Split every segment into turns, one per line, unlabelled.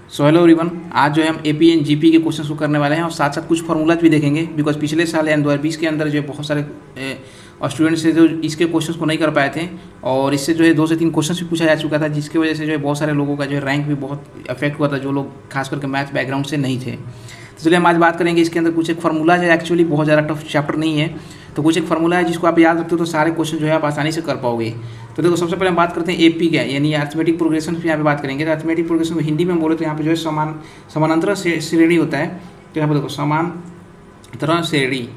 So hello everyone, आज जो है हम एपी एंड जीपी के क्वेश्चन को करने वाले हैं और साथ साथ कुछ फार्मूलाज भी देखेंगे। बिकॉज पिछले साल यानी 2020 के अंदर जो है बहुत सारे स्टूडेंट्स थे जो इसके क्वेश्चंस को नहीं कर पाए थे और इससे जो है 2 से 3 क्वेश्चन भी पूछा जा चुका था, जिसकी वजह से जो है बहुत सारे लोगों का जो है रैंक भी बहुत अफेक्ट हुआ था, जो लोग खास करके मैथ बैकग्राउंड से नहीं थे। तो चलिए हम आज बात करेंगे इसके अंदर कुछ एक फार्मूला है। एक्चुअली बहुत ज़्यादा टफ चैप्टर नहीं है, तो कुछ एक फार्मूला है जिसको आप याद रखते हो तो सारे क्वेश्चन जो है आप आसानी से कर पाओगे। तो देखो, सबसे पहले हम बात करते हैं एपी का, यानी अर्थमेटिक प्रोग्रेशन पे यहाँ पे बात करेंगे। तो अर्थमेटिक प्रोग्रेशन को हिंदी में बोले तो यहाँ पे जो है समानांतर श्रेणी होता है। तो यहाँ पे देखो समानांतर श्रेणी,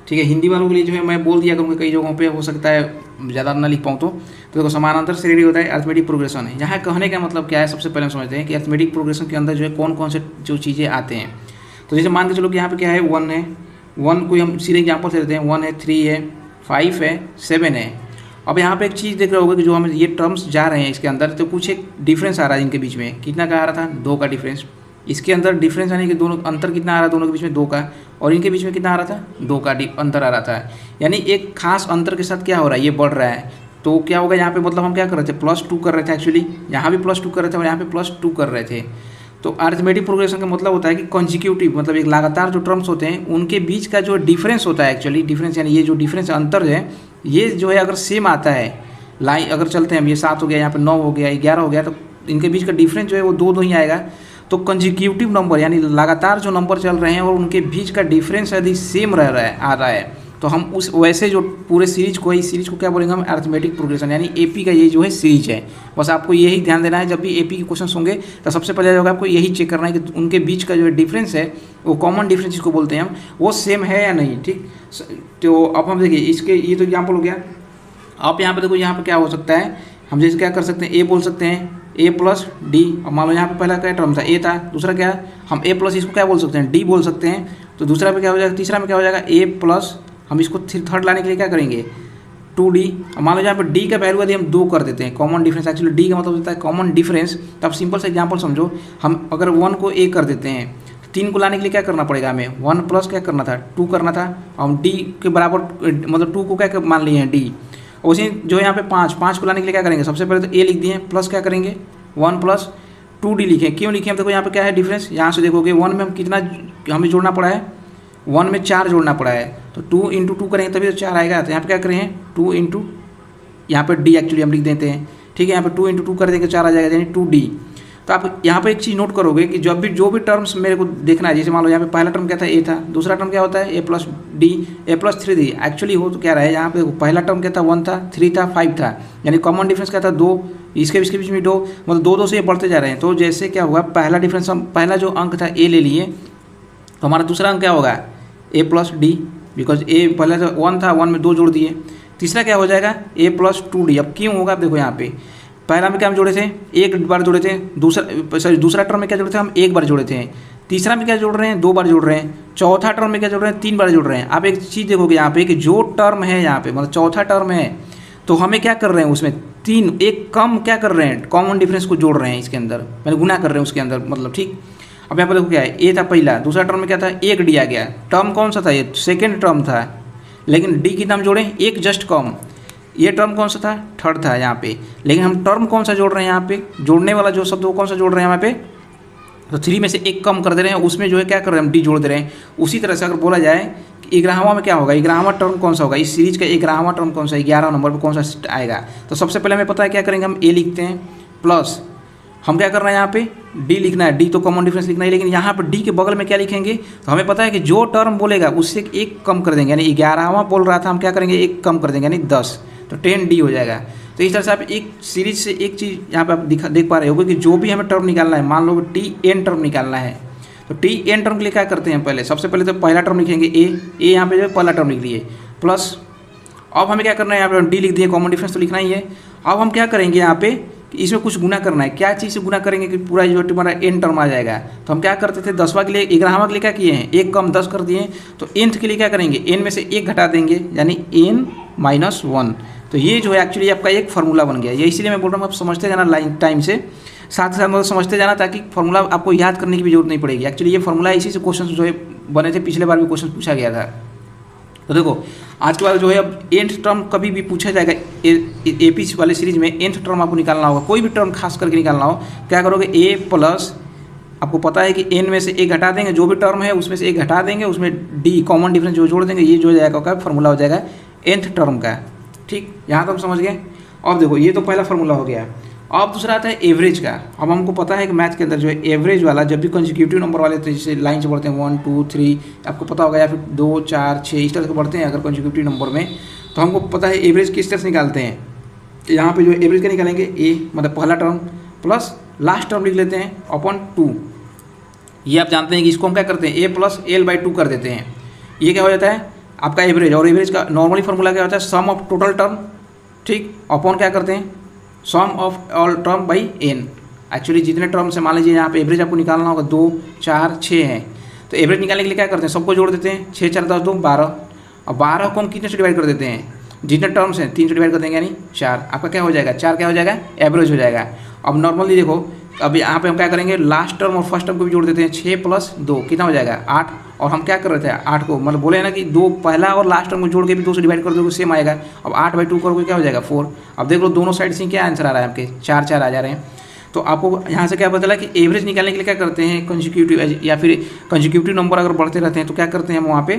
ठीक है। हिंदी वालों के लिए जो है मैं बोल दिया करूँगा, कई जगहों पे हो सकता है ज़्यादा ना लिख पाऊँ। तो देखो, समानांतर श्रेणी होता है अर्थमेटिक प्रोग्रेशन है। यहाँ कहने का मतलब क्या है, सबसे पहले हम समझते हैं कि अर्थमेटिक प्रोग्रेशन के अंदर जो है कौन कौन से जो चीज़ें आते हैं। तो जैसे मान के चलो कि यहाँ पे क्या है, 1 है, 1 को हम सीधे एग्जाम्पल से देते हैं। 1 है, 3 है, 5 है, 7 है। अब यहाँ पे एक चीज़ देख रहे होगे कि जो हम ये टर्म्स जा रहे हैं इसके अंदर, तो कुछ एक डिफरेंस आ रहा है इनके बीच में। कितना का आ रहा था? 2 का डिफरेंस। इसके अंदर डिफरेंस यानी कि दोनों अंतर कितना आ रहा था, दोनों के बीच में 2 का, और इनके बीच में कितना आ रहा था? 2 का अंतर आ रहा था। यानी एक खास अंतर के साथ क्या हो रहा है, ये बढ़ रहा है। तो क्या होगा यहाँ पे, मतलब हम क्या कर रहे थे, +2 कर रहे थे। एक्चुअली यहाँ भी +2 कर रहे थे और यहाँ पे +2 कर रहे थे। तो अरिथमेटिक प्रोग्रेशन का मतलब होता है कि कॉन्जिक्यूटिव, मतलब एक लगातार जो टर्म्स होते हैं उनके बीच का जो डिफरेंस होता है, एक्चुअली डिफरेंस यानी ये जो डिफरेंस अंतर है, ये जो है अगर सेम आता है, लाइन अगर चलते हैं हम, ये 7 हो गया, यहाँ पे 9 हो गया, 11 हो गया, तो इनके बीच का डिफरेंस जो है वो 2 ही आएगा। तो कंजिक्यूटिव नंबर यानी लगातार जो नंबर चल रहे हैं और उनके बीच का डिफरेंस यदि सेम रह रहा है, आ रहा है, तो हम उस वैसे जो पूरे सीरीज को, इस सीरीज को क्या बोलेंगे हम, अरिथमेटिक प्रोग्रेशन, यानी एपी का ये जो है सीरीज है। बस आपको यही ध्यान देना है, जब भी एपी के क्वेश्चन होंगे तो सबसे पहले जो है आपको यही चेक करना है कि उनके बीच का जो डिफरेंस है, वो कॉमन डिफरेंस जिसको बोलते हैं हम, वो सेम है या नहीं, ठीक। तो अब हम देखिए इसके, ये तो एग्जाम्पल हो गया। अब यहाँ पे देखो, यहाँ पे क्या हो सकता है, हम जैसे क्या कर सकते हैं, ए बोल सकते हैं, a + d। अब मान लो यहाँ पे पहला क्या टर्म था, a था, दूसरा क्या है, हम a + इसको क्या बोल सकते हैं, d बोल सकते हैं। तो दूसरा पे क्या हो जाएगा, तीसरा में क्या हो जाएगा, a+, हम इसको थर्ड लाने के लिए क्या करेंगे, 2d। अब मान लो यहाँ पे d का वैल्यू यदि हम 2 कर देते हैं, कॉमन डिफरेंस, एक्चुअली d का मतलब होता है कॉमन डिफरेंस। तब सिंपल सा एग्जाम्पल समझो, हम अगर 1 को a कर देते हैं, 3 को लाने के लिए क्या करना पड़ेगा हमें, 1+ क्या करना था, 2 करना था। हम d के बराबर, मतलब 2 को क्या मान लिए हैं, d। उसी जो यहाँ पे 5 को लाने के लिए क्या करेंगे, सबसे पहले तो a लिख दिए, प्लस क्या करेंगे, 1 + 2d लिखें। क्यों लिखें, हम देखो यहाँ पे क्या है डिफरेंस, यहाँ से देखोगे 1 में हम कितना हमें जोड़ना पड़ा है, 1 में 4 जोड़ना पड़ा है। तो 2 × 2 करेंगे तभी तो 4 आएगा। तो यहाँ पे क्या करें, 2 × यहाँ पे d एक्चुअली हम लिख देते हैं, ठीक है। यहाँ पे 2 × 2 कर देंगे, 4 आ जाएगा, यानी 2d। तो आप यहाँ पे एक चीज़ नोट करोगे कि जब भी जो भी टर्म्स मेरे को देखना है, जैसे मान लो यहाँ पे पहला टर्म क्या था, a था, दूसरा टर्म क्या होता है, a + d, a + 3d। Actually हो तो क्या रहा है, यहाँ पे पहला टर्म क्या था, 1 था, 3 था, 5 था, यानी कॉमन डिफरेंस क्या था, 2। इसके बीच में 2, मतलब 2 से ये बढ़ते जा रहे हैं। तो जैसे क्या हुआ, पहला डिफरेंस, हम पहला जो अंक था a ले लिए, तो हमारा दूसरा अंक क्या होगा, a + d, बिकॉज a पहले तो 1 था, 1 में 2 जोड़ दिए। तीसरा क्या हो जाएगा, a + 2d। अब क्यों होगा, आप देखो यहाँ पे पहला में क्या हम जोड़े थे, 1 बार जोड़े थे, दूसरा टर्म में क्या जोड़े थे हम, 1 बार जोड़े थे। तीसरा में क्या जोड़ रहे हैं, 2 बार जोड़ रहे हैं। चौथा टर्म में क्या जोड़ रहे हैं, 3 बार जोड़ रहे हैं। आप एक चीज़ देखोगे यहाँ पे कि जो टर्म है यहाँ पे, मतलब चौथा टर्म है, तो हमें क्या कर रहे हैं उसमें 3 एक कम क्या कर रहे हैं, कॉमन डिफरेंस को जोड़ रहे हैं इसके अंदर, मैंने गुना कर रहे हैं उसके अंदर, मतलब ठीक। अब यहाँ पर देखो क्या है, ए था पहला, दूसरा टर्म में क्या था, 1 d आ गया। टर्म कौन सा था, ये सेकेंड टर्म था, लेकिन d कितना हम जोड़े, 1 जस्ट कम। ये टर्म कौन सा था, थर्ड था यहाँ पे, लेकिन हम टर्म कौन सा जोड़ रहे हैं, यहाँ पे जोड़ने वाला जो शब्द वो कौन सा जोड़ रहे हैं यहाँ पे, तो 3 में से 1 कम कर दे रहे हैं, उसमें जो है क्या कर रहे हैं, हम d जोड़ दे रहे हैं। उसी तरह से अगर बोला जाए कि 11वां में क्या होगा, 11वां टर्म कौन सा होगा, इस सीरीज का 11वां टर्म कौन सा, 11 नंबर पर कौन सा आएगा। तो सबसे पहले हमें पता है क्या करेंगे, हम a लिखते हैं, प्लस हम क्या कर रहे हैं यहाँ पे d लिखना है, d तो कॉमन डिफरेंस लिखना है, लेकिन यहाँ पर d के बगल में क्या लिखेंगे, तो हमें पता है कि जो टर्म बोलेगा उससे 1 कम कर देंगे, यानी 11वां बोल रहा था, हम क्या करेंगे 1 कम कर देंगे, यानी 10, तो 10d हो जाएगा। तो इस तरह से आप एक सीरीज से एक चीज़ यहाँ पे आप देख पा रहे होगे कि जो भी हमें टर्म निकालना है, मान लो tn टर्म निकालना है, तो tn टर्म के लिए क्या करते हैं, पहले सबसे पहले तो पहला टर्म लिखेंगे a यहाँ पे जो है पहला टर्म लिख लिए, प्लस अब हमें क्या करना है, यहाँ पे d लिख दिए, कॉमन डिफरेंस तो लिखना ही है। अब हम क्या करेंगे यहाँ पे, इसमें कुछ गुना करना है, क्या चीज़ से गुना करेंगे कि पूरा जो हमारा n टर्म आ जाएगा। तो हम क्या करते थे, 10वां के लिए 11वां के लिए क्या किए हैं, 1 कम 10 कर दिए। तो nth के लिए क्या करेंगे, n में से 1 घटा देंगे, यानी n - 1। तो ये जो है एक्चुअली आपका एक फार्मूला बन गया। ये इसीलिए मैं बोल रहा हूँ आप समझते जाना लाइन टाइम से, साथ ही साथ मतलब समझते जाना, ताकि फार्मूला आपको याद करने की भी जरूरत नहीं पड़ेगी। एक्चुअली ये फार्मूला इसी से क्वेश्चन जो है बने थे, पिछले बार भी क्वेश्चन पूछा गया था। तो देखो आज के बाद जो है अब nth टर्म कभी भी पूछा जाएगा एपी वाले सीरीज में, nth टर्म आपको निकालना होगा, कोई भी टर्म खास करके निकालना हो, क्या करोगे, a + आपको पता है कि n में से एक घटा देंगे, जो भी टर्म है उसमें से एक घटा देंगे, उसमें d कॉमन डिफरेंस जो जोड़ देंगे, ये जो जाएगा का फॉर्मूला हो जाएगा nth टर्म का। ठीक, यहाँ तो हम समझ गए। अब देखो ये तो पहला फॉर्मूला हो गया। अब दूसरा आता है एवरेज का। अब हमको पता है कि मैथ के अंदर जो है एवरेज वाला जब भी कंसेक्यूटिव नंबर वाले तो जैसे लाइन से बढ़ते हैं 1 2 3 आपको पता होगा, या फिर 2 4 6 इस तरह से बढ़ते हैं अगर कंसेक्यूटिव नंबर में, तो हमको पता है एवरेज किस तरह से निकालते हैं। यहाँ पे जो एवरेज का निकालेंगे ए मतलब पहला टर्म प्लस लास्ट टर्म लिख लेते हैं अपॉन 2। ये आप जानते हैं कि इसको हम क्या करते हैं ए प्लस एल बाई 2 कर देते हैं। ये क्या हो जाता है आपका एवरेज। और एवरेज का नॉर्मली फॉर्मूला क्या होता है सम ऑफ टोटल टर्म, ठीक, अपॉन क्या करते हैं sum of all term by n. Actually जितने टर्म्स है मान लीजिए यहाँ पे एवरेज आपको निकालना होगा 2 4 6 है, तो एवरेज निकालने के लिए क्या करते हैं सबको जोड़ देते हैं, 6 4 10 2 12, और 12 को हम कितने से डिवाइड कर देते हैं, जितने टर्म्स हैं 3 से डिवाइड कर देंगे यानी 4, आपका क्या हो जाएगा 4 क्या हो जाएगा एवरेज हो जाएगा। अब नॉर्मली देखो अब यहाँ पे हम क्या करेंगे लास्ट टर्म और फर्स्ट टर्म को भी जोड़ देते हैं, 6 प्लस 2 कितना हो जाएगा 8, और हम क्या कर रहे थे 8 को मतलब बोले ना कि 2 पहला और लास्ट टर्म को जोड़ के भी 2 से डिवाइड कर दोगे सेम आएगा। अब 8/2 करोगे क्या हो जाएगा 4। अब देख लो दोनों साइड से क्या आंसर आ रहा है आपके 4 4 आ जा रहे हैं। तो आपको यहाँ से क्या पता चला कि एवरेज निकालने के लिए क्या करते हैं कंसेक्यूटिव या फिर कंसेक्यूटिव नंबर अगर बढ़ते रहते हैं तो क्या करते हैं हम वहाँ पे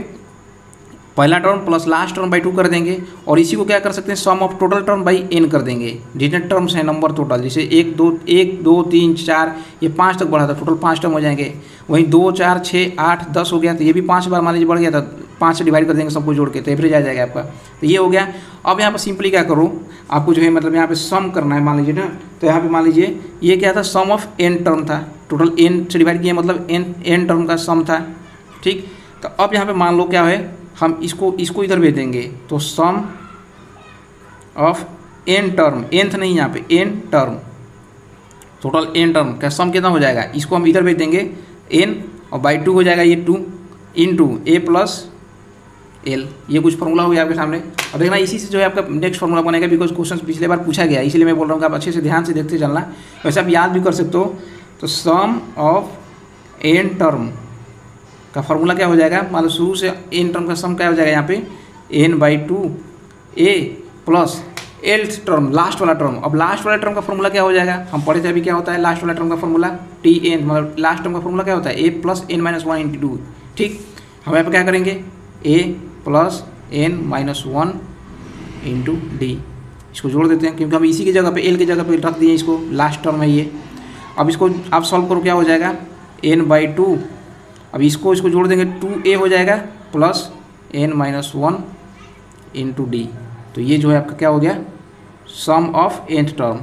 पहला term plus last term by 2 कर देंगे, और इसी को क्या कर सकते हैं sum of total term by n कर देंगे। जितने टर्म्स हैं नंबर टोटल जैसे 1 2 3 4 ये 5 तक बढ़ा था, टोटल 5 टर्म हो जाएंगे। वहीं 2 4 6 8 10 हो गया, तो ये भी 5 बार मान लीजिए बढ़ गया था, 5 से डिवाइड कर देंगे सबको जोड़ के, तो एवरेज आ जाएगा आपका। तो ये हो गया। अब यहाँ पर सिंपली क्या करो आपको जो है मतलब यहाँ पे सम करना है मान लीजिए ना, तो यहाँ पे मान लीजिए ये क्या था सम ऑफ n टर्म था, टोटल n से डिवाइड किया मतलब n टर्म का सम था, ठीक। तो अब यहाँ पे मान लो क्या है हम इसको इधर भेज देंगे, तो सम ऑफ n टर्म, nth नहीं यहाँ पे n term, total n term का सम कितना हो जाएगा, इसको हम इधर भेज देंगे n और बाई 2 हो जाएगा ये 2 इंटू ए प्लस एल। ये कुछ फॉर्मूला हो गया आपके सामने। अब देखना इसी से जो है आपका नेक्स्ट फॉर्मूला बनेगा, बिकॉज क्वेश्चन पिछले बार पूछा गया, इसलिए मैं बोल रहा हूँ कि आप अच्छे से ध्यान से देखते चलना, वैसे आप याद भी कर सकते हो। तो सम ऑफ n टर्म का फॉर्मूला क्या हो जाएगा, मान लो शुरू से n टर्म का सम क्या हो जाएगा यहाँ पे n/2 a प्लस एल्थ टर्म लास्ट वाला टर्म। अब लास्ट वाला टर्म का फॉर्मूला क्या हो जाएगा, हम पढ़े थे अभी क्या होता है लास्ट वाला टर्म का फॉर्मूला tn, मतलब लास्ट टर्म का फॉर्मूला क्या होता है a प्लस n-1 इंटू 2, ठीक। हम यहाँ पर क्या करेंगे a plus n-1 into D, इसको जोड़ देते हैं क्योंकि हम इसी की जगह पे l की जगह पे रख दिए इसको, लास्ट टर्म है ये। अब इसको आप सॉल्व करो क्या हो जाएगा n/2, अब इसको जोड़ देंगे 2a हो जाएगा प्लस n-1 इंटू डी। तो ये जो है आपका क्या हो गया sum of nth term,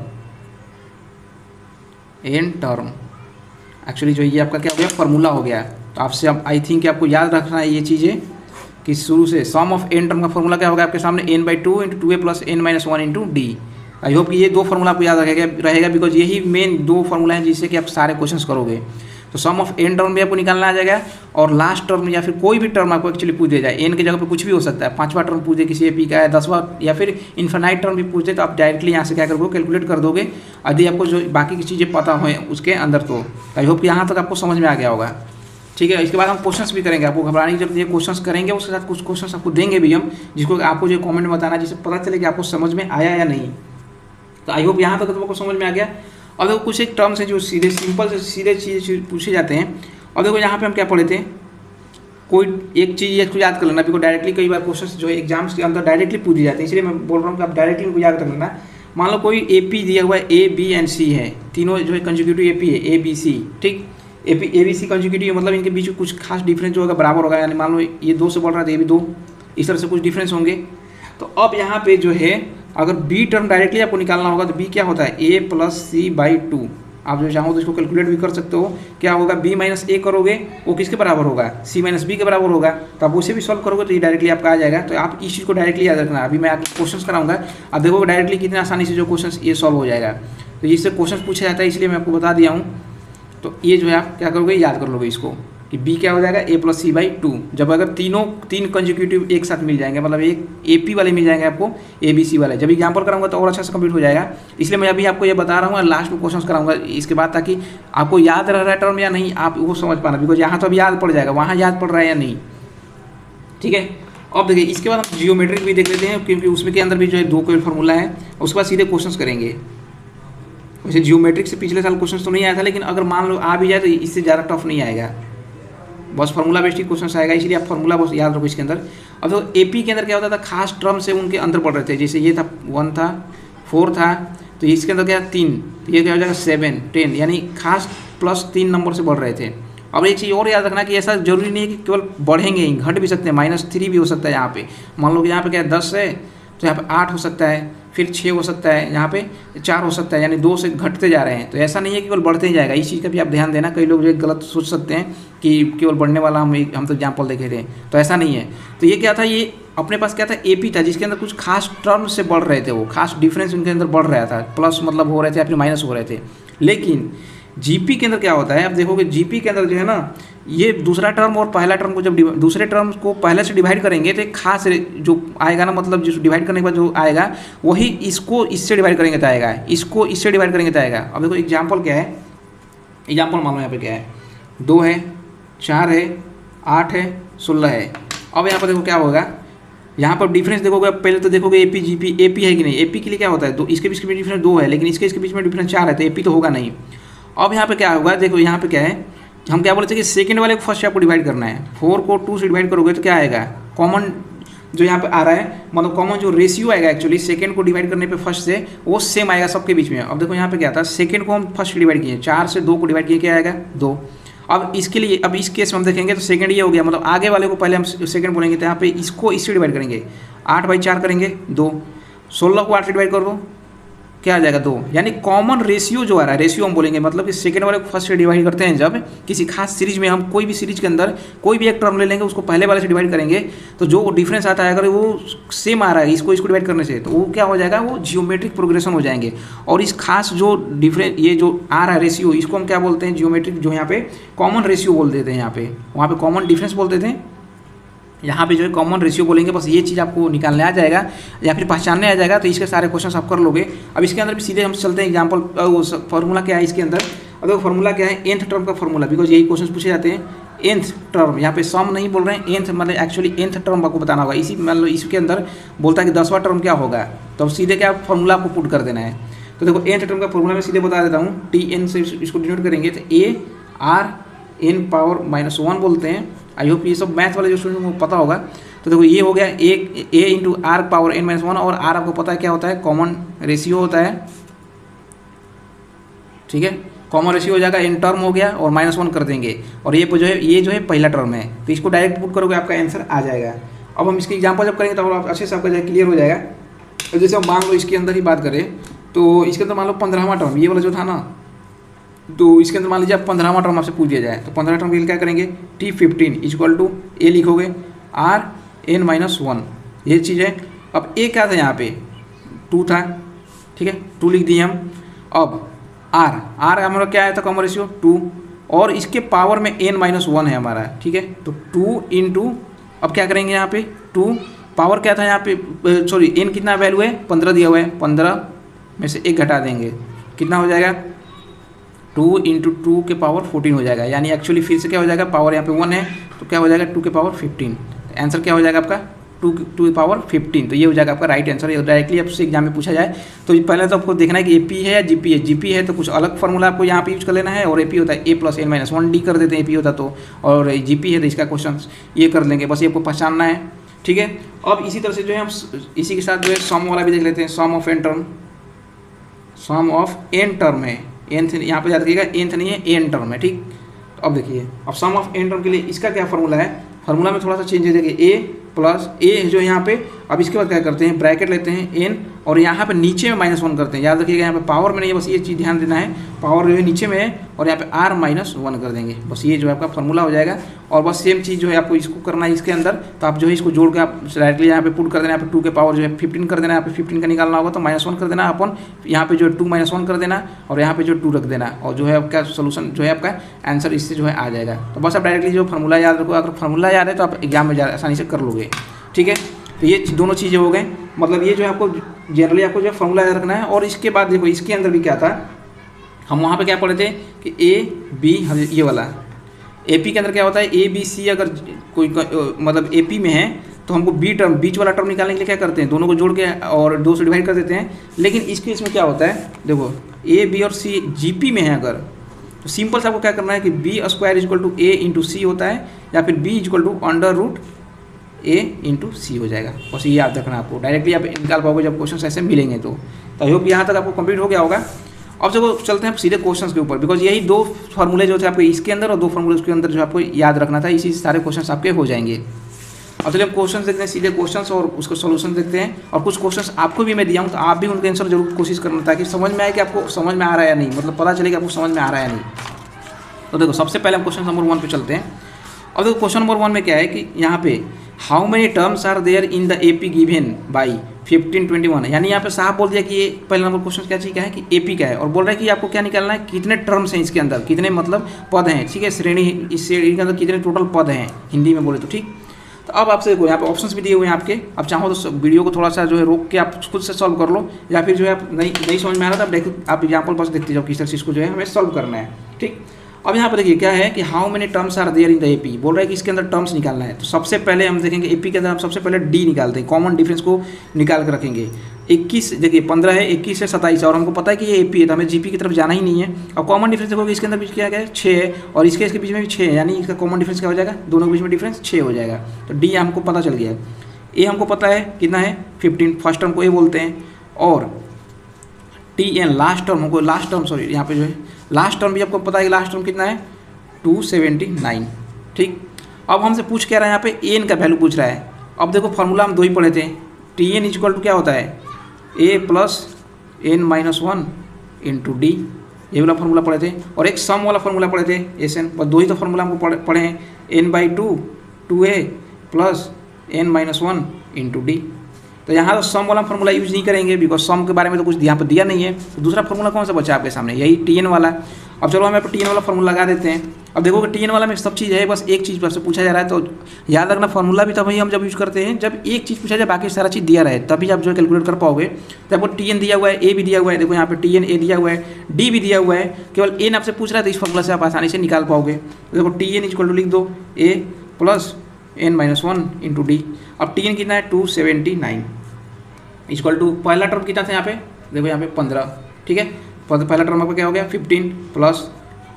n term actually जो ये आपका क्या हो गया फॉर्मूला हो गया। तो आपसे अब आई थिंक आपको याद रखना है ये चीज़ें कि शुरू से सम ऑफ n टर्म का फॉर्मूला क्या होगा आपके सामने n/2 into 2a plus n-1 into D. I hope कि ये 2 फॉर्मूला आपको याद रहेगा बिकॉज यही मेन 2 फॉर्मूला हैं जिससे कि आप सारे क्वेश्चंस करोगे। तो सम ऑफ n टर्म भी आपको निकालना आ जाएगा, और लास्ट टर्म या फिर कोई भी टर्म आपको एक्चुअली पूछ दिया जाए, n की जगह पे कुछ भी हो सकता है, 5वां टर्म पूछ दे किसी एपी का है, 10वां या फिर इन्फिनाइट टर्म भी पूछ दे, तो आप डायरेक्टली यहाँ से क्या करोगे कैलकुलेट कर दोगे, यदि आपको जो बाकी की चीज़ें पता हो उसके अंदर। तो आई होप कि यहाँ तक आपको समझ में आ गया होगा, ठीक है। इसके बाद हम क्वेश्चंस भी करेंगे, आपको घबराने की जरूरत नहीं है, क्वेश्चंस करेंगे, उसके साथ कुछ क्वेश्चंस आपको देंगे भी हम, जिसको आपको जो कमेंट में बताना जिससे पता चले कि आपको समझ में आया या नहीं। तो आई होप यहाँ तक तो आपको समझ में आ गया। और देखो कुछ एक टर्म्स हैं जो सीधे सिंपल से सीधे चीज़ें पूछे जाते हैं। और देखो यहाँ पे हम क्या पढ़े थे, कोई एक चीज़ इसको याद कर लेना, बिकॉज डायरेक्टली कई बार क्वेश्चन जो है एग्जाम्स के अंदर डायरेक्टली पूछ जाते हैं, इसलिए मैं बोल रहा हूँ कि आप डायरेक्टली उनको याद कर लेना। मान लो कोई AP दिया हुआ है A B एंड C है, तीनों जो है कंसेक्यूटिव AP है ABC, ठीक। ABC कंसेक्यूटिव मतलब इनके बीच में कुछ खास डिफरेंस जो होगा बराबर होगा, यानी मान लो ये 2 से बढ़ रहा था ये भी 2, इस तरह से कुछ डिफरेंस होंगे। तो अब यहाँ पे जो है अगर B टर्म डायरेक्टली आपको निकालना होगा तो B क्या होता है A प्लस C/2। आप जो चाहो तो इसको कैलकुलेट भी कर सकते हो, क्या होगा B माइनस A करोगे वो किसके बराबर होगा C माइनस B के बराबर होगा। तो आप उसे भी सॉल्व करोगे तो ये डायरेक्टली आपका आ जाएगा। तो आप इस चीज़ को डायरेक्टली याद रखना। अभी मैं आपको क्वेश्चन कराऊंगा, अब देखो डायरेक्टली कितनी आसानी से जो क्वेश्चन ये सॉल्व हो जाएगा। तो इससे क्वेश्चन पूछा जाता है इसलिए मैं आपको बता दिया हूँ। तो ये जो है आप क्या करोगे याद कर लोगे इसको कि B क्या हो जाएगा A प्लस C/2। जब अगर तीन कंसेक्यूटिव एक साथ मिल जाएंगे, मतलब एक AP वाले मिल जाएंगे आपको ABC वाले, जब एग्जाम्पल कराऊंगा तो और अच्छा से कंप्लीट हो जाएगा। इसलिए मैं अभी आपको ये बता रहा हूँ, लास्ट में क्वेश्चन कराऊंगा इसके बाद, ताकि आपको याद रह रहा है टर्म या नहीं आप वो समझ पाना, बिकॉज यहाँ तो अभी याद पड़ जाएगा, वहाँ याद पड़ रहा है या नहीं, ठीक है। अब देखिए इसके बाद हम जियोमेट्रिक भी देख लेते हैं, क्योंकि उसमें के अंदर भी जो है 2 कोई फॉर्मूला है, उसके बाद सीधे क्वेश्चन करेंगे। वैसे जियोमेट्रिक से पिछले साल क्वेश्चन तो नहीं आया था, लेकिन अगर मान लो आ भी जाए तो इससे ज़्यादा टफ नहीं आएगा, बस फार्मूला बेस्ड ही क्वेश्चन आएगा, इसलिए आप फार्मूला बस याद रखो इसके अंदर। अब तो एपी के अंदर क्या होता था, खास टर्म से उनके अंदर पड़ रहे थे, जैसे ये था 1 था 4 था, तो इसके अंदर क्या 3, तो ये क्या हो जाएगा 7 10, यानी खास प्लस 3 नंबर से बढ़ रहे थे। अब एक चीज़ और याद रखना कि ऐसा जरूरी नहीं है कि केवल बढ़ेंगे ही, घट भी सकते हैं, -3 भी हो सकता है यहाँ पे। मान लो कि यहाँ पे क्या 10 है तो यहाँ पे 8 हो सकता है, फिर 6 हो सकता है, यहाँ पे 4 हो सकता है, यानी 2 से घटते जा रहे हैं। तो ऐसा नहीं है कि केवल बढ़ते ही जाएगा, इस चीज़ का भी आप ध्यान देना। कई लोग जो गलत सोच सकते हैं कि केवल बढ़ने वाला हम तो एग्जाम्पल देखे थे, तो ऐसा नहीं है। तो ये क्या था, ये अपने पास क्या था एपी था, जिसके अंदर कुछ खास टर्म से बढ़ रहे थे, वो खास डिफरेंस उनके अंदर बढ़ रहा था, प्लस मतलब हो रहे थे या फिर माइनस हो रहे थे। लेकिन जीपी के अंदर क्या होता है, आप देखोगे जीपी के अंदर जो है ना, ये दूसरा टर्म और पहला टर्म को जब दूसरे टर्म को पहले से डिवाइड करेंगे तो एक खास जो आएगा ना, मतलब जिस डिवाइड करने के बाद जो आएगा वही इसको इससे डिवाइड करेंगे तो आएगा, इसको इससे डिवाइड करेंगे तो आएगा। अब देखो एग्जाम्पल क्या है, एग्जाम्पल मान लो यहाँ पे क्या है, 2 है 4 है 8 है 16 है। अब यहाँ पर देखो क्या होगा, यहाँ पर डिफरेंस देखोगे, पहले तो देखोगे एपी जीपी, एपी है कि नहीं, एपी के लिए क्या होता है, दो इसके बीच में डिफरेंस 2 है, लेकिन इसके बीच में डिफरेंस 4 है, तो एपी तो होगा नहीं। अब यहाँ पे क्या होगा, देखो यहाँ पे क्या है, हम क्या बोलते हैं कि सेकंड वाले को फर्स्ट से आपको डिवाइड करना है। 4 को 2 से डिवाइड करोगे तो क्या आएगा, कॉमन जो यहाँ पे आ रहा है, मतलब कॉमन जो रेशियो आएगा एक्चुअली सेकंड को डिवाइड करने पे फर्स्ट से, वो सेम आएगा सबके बीच में। अब देखो यहाँ पे क्या था, सेकंड को हम फर्स्ट से डिवाइड किए, 4 से 2 को डिवाइड किए, क्या आएगा 2। अब इसके लिए, अब इस केस में हम देखेंगे तो सेकंड ये हो गया, मतलब आगे वाले को पहले हम सेकंड बोलेंगे, तो यहाँ पे इसको इससे डिवाइड करेंगे, 8/4 करेंगे 2, 16 को 8 से डिवाइड कर दो, क्या आ जाएगा 2। यानी कॉमन रेशियो जो आ रहा है, रेशियो हम बोलेंगे, मतलब कि सेकंड वाले को फर्स्ट से डिवाइड करते हैं जब किसी खास सीरीज में, हम कोई भी सीरीज के अंदर कोई भी एक टर्म ले लेंगे, उसको पहले वाले से डिवाइड करेंगे, तो जो डिफरेंस आता है अगर वो सेम आ रहा है इसको डिवाइड करने से, तो वो क्या हो जाएगा, वो जियोमेट्रिक प्रोग्रेशन हो जाएंगे। और इस खास जो डिफरेंस ये जो आ रहा है रेशियो, इसको हम क्या बोलते हैं, जियोमेट्रिक, जो यहाँ पे कॉमन रेशियो बोल देते हैं, यहाँ पे वहाँ पे कॉमन डिफरेंस बोलते थे, यहाँ पे जो है कॉमन रेशियो बोलेंगे। बस ये चीज़ आपको निकालने आ जाएगा या फिर पहचानने आ जाएगा, तो इसके सारे क्वेश्चन आप कर लोगे। अब इसके अंदर भी सीधे हम चलते हैं एग्जाम्पल, फार्मूला क्या है इसके अंदर। अब देखो फार्मूला क्या है, nth टर्म का फार्मूला, बिकॉज यही क्वेश्चन पूछे जाते हैं। nth टर्म, यहाँ पे सम नहीं बोल रहे हैं, nth मतलब एक्चुअली nth टर्म आपको बताना होगा। इसी मान लो इसके अंदर बोलता है कि 10वां टर्म क्या होगा, तो सीधे क्या फार्मूला आपको पुट कर देना है। तो देखो nth टर्म का फार्मूला मैं सीधे बता देता हूँ, Tn से इसको डिनोट करेंगे तो ARn⁻1 बोलते हैं। आई होप ये सब मैथ वाले जो स्टूडेंट को पता होगा। तो देखो ये हो गया A इंटू R⁻n-1, और R आपको पता है क्या होता है, कॉमन रेशियो होता है, ठीक है, कॉमन रेशियो हो जाएगा, n टर्म हो गया और -1 कर देंगे, और ये जो है पहला टर्म है, तो इसको डायरेक्ट पुट करोगे आपका आंसर आ जाएगा। अब हम इसके एग्जाम्पल जब करेंगे तो आप अच्छे से आपका क्लियर हो जाएगा। तो जैसे हम मान लो इसके अंदर ही बात करें, तो इसके अंदर मान लो 15वां टर्म, ये वाला जो था ना, तो इसके अंदर मान लीजिए आप 15वां टर्म आपसे पूछ दिया जाए, तो 15 टर्म के लिए क्या करेंगे, T15 = A लिखोगे Rn-1, ये चीज़ है। अब A क्या था, यहाँ पे 2 था, ठीक है, 2 लिख दिए हम। अब R हमारा क्या आया था, कॉमन रेशियो 2, और इसके पावर में n-1 है हमारा, ठीक है, तो 2 इंटू, अब क्या करेंगे यहाँ पे 2 पावर क्या था यहाँ पे, सॉरी n कितना वैल्यू है, 15 दिया हुआ है, 15 में से 1 घटा देंगे, कितना हो जाएगा, 2 इंटू 2 के पावर 14 हो जाएगा। यानी एक्चुअली फिर से क्या हो जाएगा, पावर यहाँ पे 1 है, तो क्या हो जाएगा 2 के पावर 15। आंसर क्या हो जाएगा आपका 2 के पावर 15। तो ये हो जाएगा आपका राइट आंसर। ये डायरेक्टली आपसे एग्जाम में पूछा जाए तो पहले तो आपको देखना है कि एपी है या जीपी है। जीपी है तो कुछ अलग फार्मूला आपको यहाँ पे यूज कर लेना है, और एपी होता है A+n-1D कर देते हैं एपी होता तो, और जीपी है तो इसका क्वेश्चन ये कर लेंगे, बस ये आपको पहचानना है, ठीक है। अब इसी तरह से जो है हम इसी के साथ जो है सम वाला भी देख लेते हैं। सम ऑफ n टर्म है, nth यहाँ पे याद रखिएगा, nth नहीं है, n टर्म है, ठीक। तो अब देखिए, अब सम ऑफ n टर्म के लिए इसका क्या फार्मूला है, फार्मूला में थोड़ा सा चेंज है, देखिए A जो है यहाँ पे। अब इसके बाद क्या करते हैं, ब्रैकेट लेते हैं n, और यहाँ पे नीचे में -1 करते हैं। याद रखिएगा यहाँ पे पावर में नहीं है, बस ये चीज़ ध्यान देना है, पावर जो है नीचे में है, और यहाँ पे R-1 कर देंगे, बस ये जो है आपका फार्मूला हो जाएगा। और बस सेम चीज़ जो है आपको इसको करना है इसके अंदर, तो आप जो है इसको जोड़ के आप डायरेक्टली यहाँ पे पुट कर देना, यहाँ पे 2 के पावर जो है 15 कर देना, यहाँ पे 15 का निकालना होगा तो -1 कर देना अपन, यहाँ पे जो है 2 -1 कर देना, और यहाँ पे जो 2 रख देना, और जो है आपका सोल्यूशन जो है आपका आंसर इससे जो है आ जाएगा। तो बस आप डायरेक्टली जो फार्मूला याद रखो, अगर फार्मूला याद है तो आप एग्जाम में आसानी से कर लोगे, ठीक है। तो ये दोनों चीज़ें हो गई, मतलब ये जो है आपको जनरली आपको जो है फार्मूला याद रखना है। और इसके बाद देखो इसके अंदर भी क्या था, हम वहाँ पे क्या पढ़े थे कि A B, ये वाला AP के अंदर क्या होता है, ABC अगर कोई मतलब AP में है तो हमको B टर्म, बीच वाला टर्म निकालने के लिए क्या करते हैं, दोनों को जोड़ के और 2 से डिवाइड कर देते हैं। लेकिन इस केस में क्या होता है, देखो ए बी और सी जीपी में है अगर, तो सिंपल से आपको क्या करना है कि B square equal to A into C होता है, या फिर B equal to under root A into C हो जाएगा। बस ये याद रखना आपको, डायरेक्टली आप निकाल पाओगे जब क्वेश्चन ऐसे मिलेंगे। तो आई होप यहाँ तक आपको कंप्लीट हो गया होगा। अब देखो चलते हैं सीधे क्वेश्चंस के ऊपर, बिकॉज यही दो फार्मूले जो थे आपको इसके अंदर और दो फार्मूले उसके अंदर जो आपको याद रखना था, इसी सारे क्वेश्चंस आपके हो जाएंगे। अब चलिए हम क्वेश्चन देखते हैं, सीधे क्वेश्चंस और उसको सोल्यूशन देखते हैं। और कुछ क्वेश्चंस आपको भी मैं दिया हूँ, तो आप भी उनके आंसर जरूर कोशिश करना, ताकि समझ में आए कि आपको समझ में आ रहा है या नहीं, मतलब पता चले कि आपको समझ में आ रहा है या नहीं। तो देखो सबसे पहले हम क्वेश्चन नंबर 1 पे चलते हैं। अब देखो क्वेश्चन नंबर 1 में क्या है कि यहाँ पे how many terms are there in the AP given by 1521, यानी यहाँ पे साहब बोल दिया कि ये पहले नंबर क्वेश्चन क्या है कि एपी क्या है, और बोल रहा है कि आपको क्या निकालना है, कितने टर्म्स हैं इसके अंदर, कितने मतलब पद हैं, ठीक है, श्रेणी, इस श्रेणी के अंदर कितने टोटल पद हैं हिंदी में बोले तो, ठीक। तो अब आपसे देखो यहाँ पे ऑप्शंस भी दिए हुए हैं आपके, आप चाहो तो वीडियो को थोड़ा सा जो है रोक के आप खुद से सॉल्व कर लो, या फिर जो है आप नहीं समझ में आ रहा था आप एग्जाम्पल बस देखते जाओ किस तरह चीज़ को जो है हमें सॉल्व करना है, ठीक। अब यहाँ पर देखिए क्या है कि how many terms are there in the AP, बोल रहा है कि इसके अंदर टर्म्स निकालना है। तो सबसे पहले हम देखेंगे एपी के अंदर हम सबसे पहले डी निकालते हैं, कॉमन डिफरेंस को निकाल कर रखेंगे। 21 देखिए 15 है, 21 है, 27 है, और हमको पता है कि ये एपी है, तो हमें जीपी की तरफ जाना ही नहीं है। और कॉमन डिफरेंस देखोगे इसके अंदर भी क्या है 6 है, और इसके बीच में भी 6 है, यानी इसका कॉमन डिफरेंस क्या हो जाएगा, दोनों के बीच में डिफरेंस 6 हो जाएगा। तो डी हमको पता चल गया है। ए हमको पता है कितना है 15, फर्स्ट टर्म को ए बोलते हैं, और टी एन लास्ट टर्म हमको सॉरी यहाँ पे जो है लास्ट टर्म भी आपको पता है कि लास्ट टर्म कितना है 279, ठीक। अब हमसे पूछ क्या रहा है यहाँ पे एन का वैल्यू पूछ रहा है। अब देखो फार्मूला हम दो ही पढ़े थे, टी एन इक्वल टू क्या होता है A plus N minus 1 into D, ये वाला फार्मूला पढ़े थे, और एक सम वाला फार्मूला पढ़े थे एस एन, बस दो ही तो फार्मूला हमको पढ़े हैं, n by 2 A plus N minus 1 into D. तो यहाँ तो सम वाला फार्मूला यूज नहीं करेंगे, बिकॉज सम के बारे में तो कुछ यहाँ पर दिया नहीं है। तो दूसरा फार्मूला कौन सा बचा आपके सामने, यही टी एन वाला। अब चलो हम यहाँ पर टी एन वाला फार्मूला लगा देते हैं। अब देखो कि टी एन वाला में सब चीज़ है, बस एक चीज़ पर से पूछा जा रहा है, तो याद रखना फार्मूला भी तभी हम जब यूज़ करते हैं जब एक चीज़ पूछा जाए, बाकी सारा चीज़ दिया रहे, तभी आप जो है कैलकुलेट कर पाओगे। तो आपको टी एन दिया हुआ है, ए भी दिया हुआ है, देखो यहाँ पे टी एन ए दिया हुआ है, डी भी दिया हुआ है, केवल एन आपसे पूछ रहा है, तो इस फार्मूला से आप आसानी से निकाल पाओगे। तो देखो टी एन इक्वल टू लिख दो A plus N minus 1 into D. अब टी एन कितना है 279 इक्वल टू पहला टर्म कितना था यहाँ पे, देखो यहाँ पे 15, ठीक है, पहला टर्म आपका क्या हो गया 15 प्लस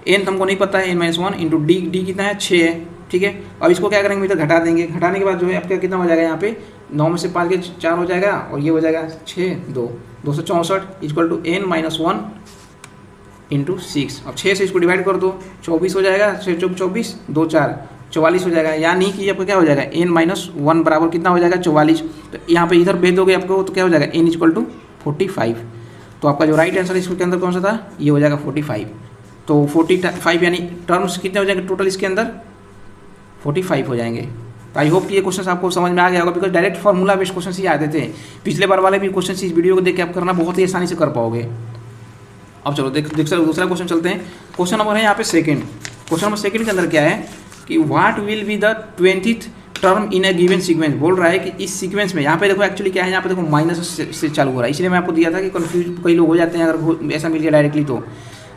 एन हमको नहीं पता है n minus 1 into D, D कितना है 6 है, ठीक है। अब इसको क्या करेंगे, इधर घटा देंगे, घटाने के बाद जो है आपका कितना हो जाएगा यहाँ पे 9 में से 5 के 4 हो जाएगा, और ये हो जाएगा 6 264 equal to n minus 1 into 6। अब 6 से इसको डिवाइड कर दो, 24 हो जाएगा, 6 चौक 24 2 4 44 हो जाएगा, यानी कि आपका क्या हो जाएगा एन माइनस 1 बराबर कितना हो जाएगा 44। तो यहाँ पे इधर भेज दोगे आपको, तो क्या हो जाएगा एन इक्वल टू 45। तो आपका जो राइट आंसर इसके अंदर कौन सा था, ये हो जाएगा 45। तो 45 यानी टर्म्स कितने हो जाएंगे टोटल इसके अंदर 45 हो जाएंगे। तो आई होप कि ये क्वेश्चन आपको समझ में आ गया होगा, because direct formula based question ही आते थे पिछले बार वाले भी क्वेश्चन, इस वीडियो को देख के आप करना बहुत ही आसानी से कर पाओगे। अब चलो दूसरा क्वेश्चन चलते हैं। क्वेश्चन नंबर है यहाँ पे सेकंड। क्वेश्चन नंबर सेकंड के अंदर क्या है कि what will be the 20th term in a given sequence, बोल रहा है कि इस सीक्वेंस में, यहाँ पे देखो एक्चुअली क्या है, यहाँ पे देखो माइनस से चालू हो रहा है, इसलिए मैं आपको दिया था कि कंफ्यूज कई लोग हो जाते हैं अगर ऐसा मिल गया डायरेक्टली। तो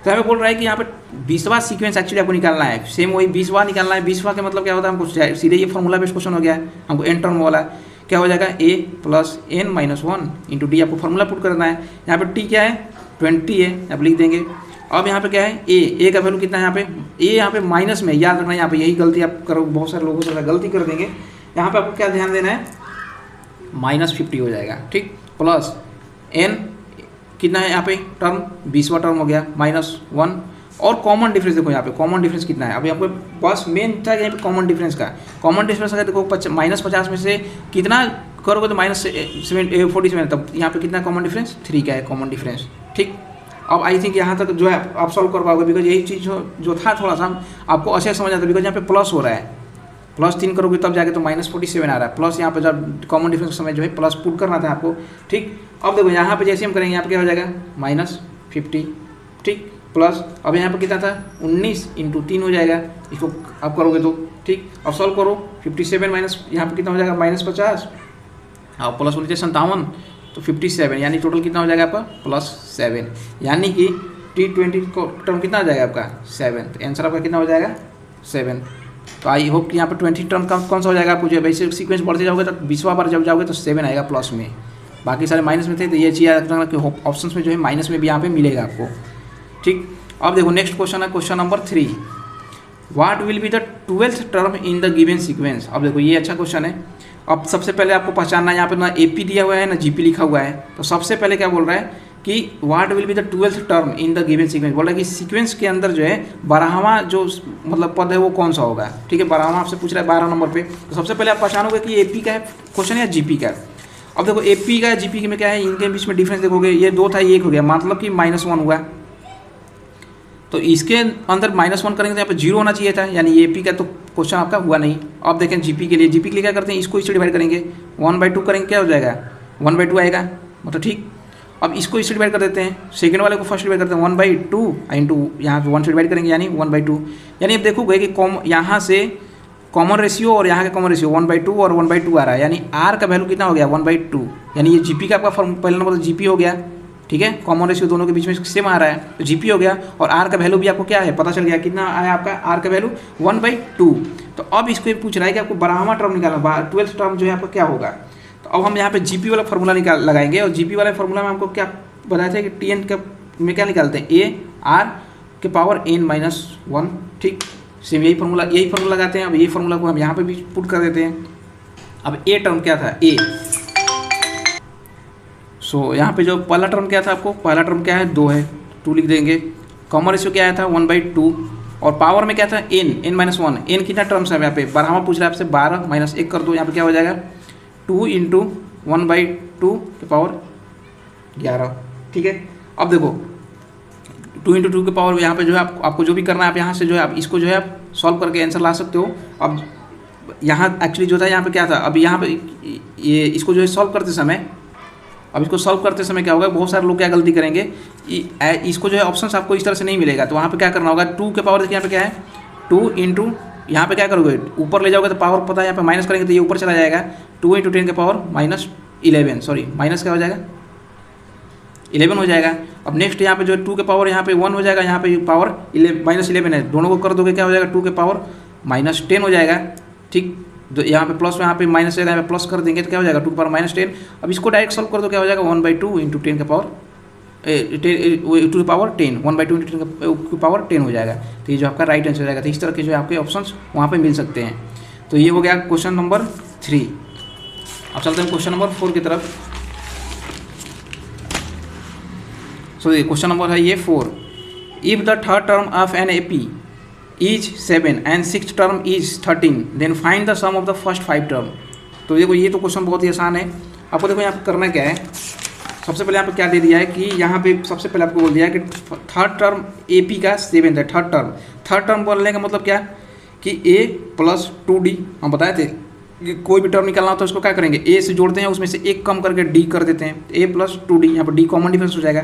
हमें बोल रहा है कि यहाँ पे 20वां सीक्वेंस एक्चुअली आपको निकालना है, सेम वही 20वां निकालना है। 20वां का मतलब क्या होता है, हमको सीधे ये फॉर्मूला बेस्ड क्वेश्चन हो गया है, हमको एन टर्म वाला क्या हो जाएगा A plus N minus 1 into D, आपको फॉर्मूला पुट करना है। यहाँ पे टी क्या है 20 है, आप लिख देंगे। अब यहाँ पे क्या है ए का वैल्यू कितना है, यहाँ पे ए यहाँ पे माइनस में, याद रखना यहाँ पे यही गलती आप करो, बहुत सारे लोगों से गलती कर देंगे। यहाँ पे आपको क्या ध्यान देना है -50 हो जाएगा, ठीक, प्लस एन कितना है यहाँ पे टर्म 20वां टर्म हो गया -1, और कॉमन डिफरेंस देखो यहाँ पे कॉमन डिफरेंस कितना है। अभी आपको बस मेन था यहाँ पे कॉमन डिफरेंस का, कॉमन डिफरेंस अगर देखो -50 में से कितना करोगे तो -47, तब यहाँ पे कितना कॉमन डिफरेंस 3 का है कॉमन डिफरेंस, ठीक। अब आई थिंक यहाँ तक जो है आप सॉल्व कर पाओगे, बिकॉज यही चीज़ जो था थोड़ा सा आपको अच्छे समझ आता है, बिकॉज यहाँ पे प्लस हो रहा है, +3 करोगे तब जाके तो -47 आ रहा है, प्लस यहाँ पे जब कॉमन डिफरेंस समय जो है प्लस पुट करना था आपको, ठीक। अब देखो यहाँ पे जैसे हम करेंगे यहाँ पे क्या हो जाएगा -50, ठीक, प्लस अब यहाँ पे कितना था 19 इंटू 3 हो जाएगा, इसको आप करोगे तो, ठीक। अब सॉल्व करो 57 माइनस यहाँ पे कितना हो जाएगा -50 और प्लस 57, तो 57 यानी टोटल कितना हो जाएगा आपका +7, यानी कि T20 टर्म कितना हो जाएगा आपका 7, तो आंसर आपका कितना हो जाएगा 7। तो आई होप कि यहाँ पर 20 टर्म का कौन सा हो जाएगा आपको, जो वैसे सीक्वेंस बढ़ते जाओगे तो 20वां बार जब जाओगे तो 7 आएगा प्लस में, बाकी सारे माइनस में थे, तो ये चीज़ याद रखना कि ऑप्शन में जो है माइनस में भी यहाँ पे मिलेगा आपको। ठीक, अब देखो नेक्स्ट क्वेश्चन है question number 3, what will be the 12th term in the given sequence. अब देखो ये अच्छा क्वेश्चन है। अब सबसे पहले आपको पहचानना है, यहाँ पे ना AP दिया हुआ है ना GP लिखा हुआ है। तो सबसे पहले क्या बोल रहा है कि what will be the 12th term in the given sequence, बोल रहा है कि सीक्वेंस के अंदर जो है 12वां जो मतलब पद है वो कौन सा होगा। ठीक है, 12वां आपसे पूछ रहा है 12 नंबर पे। तो सबसे पहले आप पहचानोगे कि AP का है क्वेश्चन या GP का है। अब देखो AP का GP में क्या है, इनके बीच में डिफरेंस देखोगे, ये 2 था ये 1 हो गया, मतलब कि -1 हुआ। तो इसके अंदर -1 करेंगे तो यहाँ पे 0 होना चाहिए था, यानी AP का तो क्वेश्चन आपका हुआ नहीं। अब देखें GP के लिए क्या करते हैं, इसको इससे डिवाइड करेंगे, 1/2 करेंगे, क्या हो जाएगा 1/2 आएगा, मतलब ठीक। अब इसको इससे डिवाइड कर देते हैं, सेकंड वाले को फर्स्ट डिवाइड करते हैं, 1/2 इंटू यहाँ पे 1 से डिवाइड करेंगे यानी 1/2। यानी अब देखोगे कि यहाँ से कॉमन रेशियो और यहाँ का कॉमन रेशियो 1/2 और 1/2 आ रहा है, यानी R का वैल्यू कितना हो गया 1/2, यानी ये GP का आपका पहला नंबर तो GP हो गया। ठीक है, कॉमन रेशियो दोनों के बीच में सेम आ रहा है तो GP हो गया, और R का वैल्यू भी आपको क्या है पता चल गया, कितना आया आपका R का वैल्यू 1/2। तो अब इसको पूछ रहा है कि आपको 12वां टर्म निकालना, 12th टर्म जो है आपका क्या होगा। तो अब हम यहाँ पे GP वाला फॉर्मूला लगाएंगे, और GP वाले फॉर्मूला में हमको क्या बताया था कि TN का में क्या निकालते हैं, AR के पावर n-1। ठीक, सेम यही फॉर्मूला लगाते हैं। अब यही फॉर्मूला को हम यहाँ पे भी पुट कर देते हैं। अब A टर्म क्या था, A, सो यहाँ पे जो पहला टर्म क्या था, आपको पहला टर्म क्या है 2 है, 2 लिख देंगे। कॉमन रेशियो क्या आया था 1/2, और पावर में क्या था n-1। n कितना टर्म्स है यहाँ पे 12वां पूछ रहा है आपसे, 12 - 1 कर दो, यहाँ पे क्या हो जाएगा 2 × 1/2 के पावर 11। ठीक है, अब देखो 2 × 2 के पावर यहाँ पे जो है आपको जो भी करना है, आप यहाँ से जो है आप इसको जो है आप सॉल्व करके आंसर ला सकते हो। अब यहाँ एक्चुअली जो था यहाँ पे क्या था, अब यहाँ पे ये इसको जो है सॉल्व करते समय, अब इसको सॉल्व करते समय क्या होगा, बहुत सारे लोग क्या गलती करेंगे, इसको जो है ऑप्शंस आपको इस तरह से नहीं मिलेगा। तो वहाँ पे क्या करना होगा, 2 के पावर देखिए यहाँ पे क्या है 2 × यहाँ पे क्या करोगे, ऊपर ले जाओगे तो पावर पता है, यहाँ पे माइनस करेंगे तो ये ऊपर चला जाएगा, 2 × 10 के पावर -11, सॉरी माइनस क्या हो जाएगा 11 हो जाएगा। अब नेक्स्ट यहाँ पे जो 2 के पावर यहाँ पे 1 हो जाएगा, यहाँ पे पावर -11 है, दोनों को कर दोगे क्या हो जाएगा 2 के पावर -10 हो जाएगा। ठीक, तो यहाँ पे प्लस यहाँ पे माइनस है, यहाँ पे प्लस कर देंगे तो क्या हो जाएगा 2 के पावर -10। अब इसको डायरेक्ट सॉल्व कर दो, क्या हो जाएगा 1/2 × 10 के पावर 2 के पावर 10, 1/2 × 10 के पावर 10 हो जाएगा। तो ये जो आपका राइट आंसर हो जाएगा। तो इस तरह के जो आपके ऑप्शंस वहाँ पे मिल सकते हैं। तो ये हो गया क्वेश्चन नंबर 3। अब चलते हैं क्वेश्चन नंबर 4 की तरफ। सो ये क्वेश्चन नंबर है ये 4, if the third term of an AP is 7 and sixth term is 13 then find the sum of the first 5 term. तो देखो ये तो क्वेश्चन बहुत ही आसान है। आपको देखो यहाँ पे करना क्या है, सबसे पहले यहाँ पे क्या दे दिया है कि यहाँ पे सबसे पहले आपको बोल दिया है कि थर्ड टर्म AP का 7 है। थर्ड टर्म बोलने का मतलब क्या कि A + 2D, हम बताए थे कि कोई भी टर्म निकालना हो तो उसको क्या करेंगे, A से जोड़ते हैं, उसमें से एक कम करके D कर देते हैं, A + 2D। यहाँ पर D कॉमन डिफरेंस हो जाएगा।